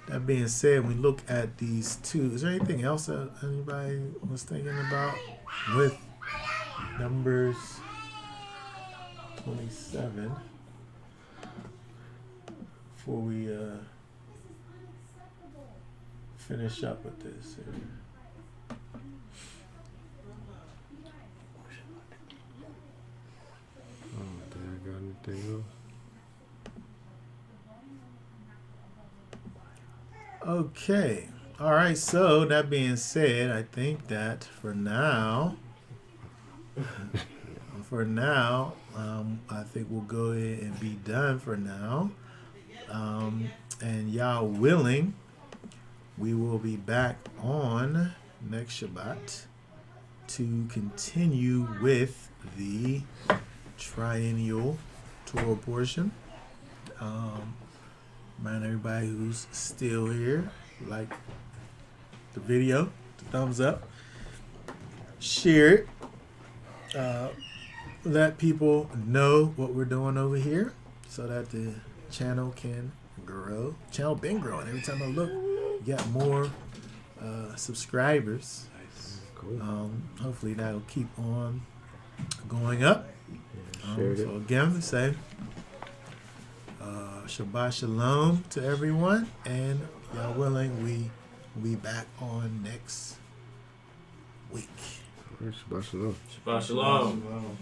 that being said, we look at these two. Is there anything else that anybody was thinking about with Numbers 27 before we finish up with this here? Did I got anything else? Okay. All right. So that being said, I think that for now, I think we'll go ahead and be done for now. And y'all willing, we will be back on next Shabbat to continue with the triennial Torah portion. Mind everybody who's still here, like the video, the thumbs up, share it, let people know what we're doing over here so that the channel can grow. Channel been growing. Every time I look, you got more subscribers. Cool. Hopefully that'll keep on going up. So again, we say Shabbat Shalom to everyone, and y'all willing, we will be back on next week. Shabbat shalom. Shabbat shalom.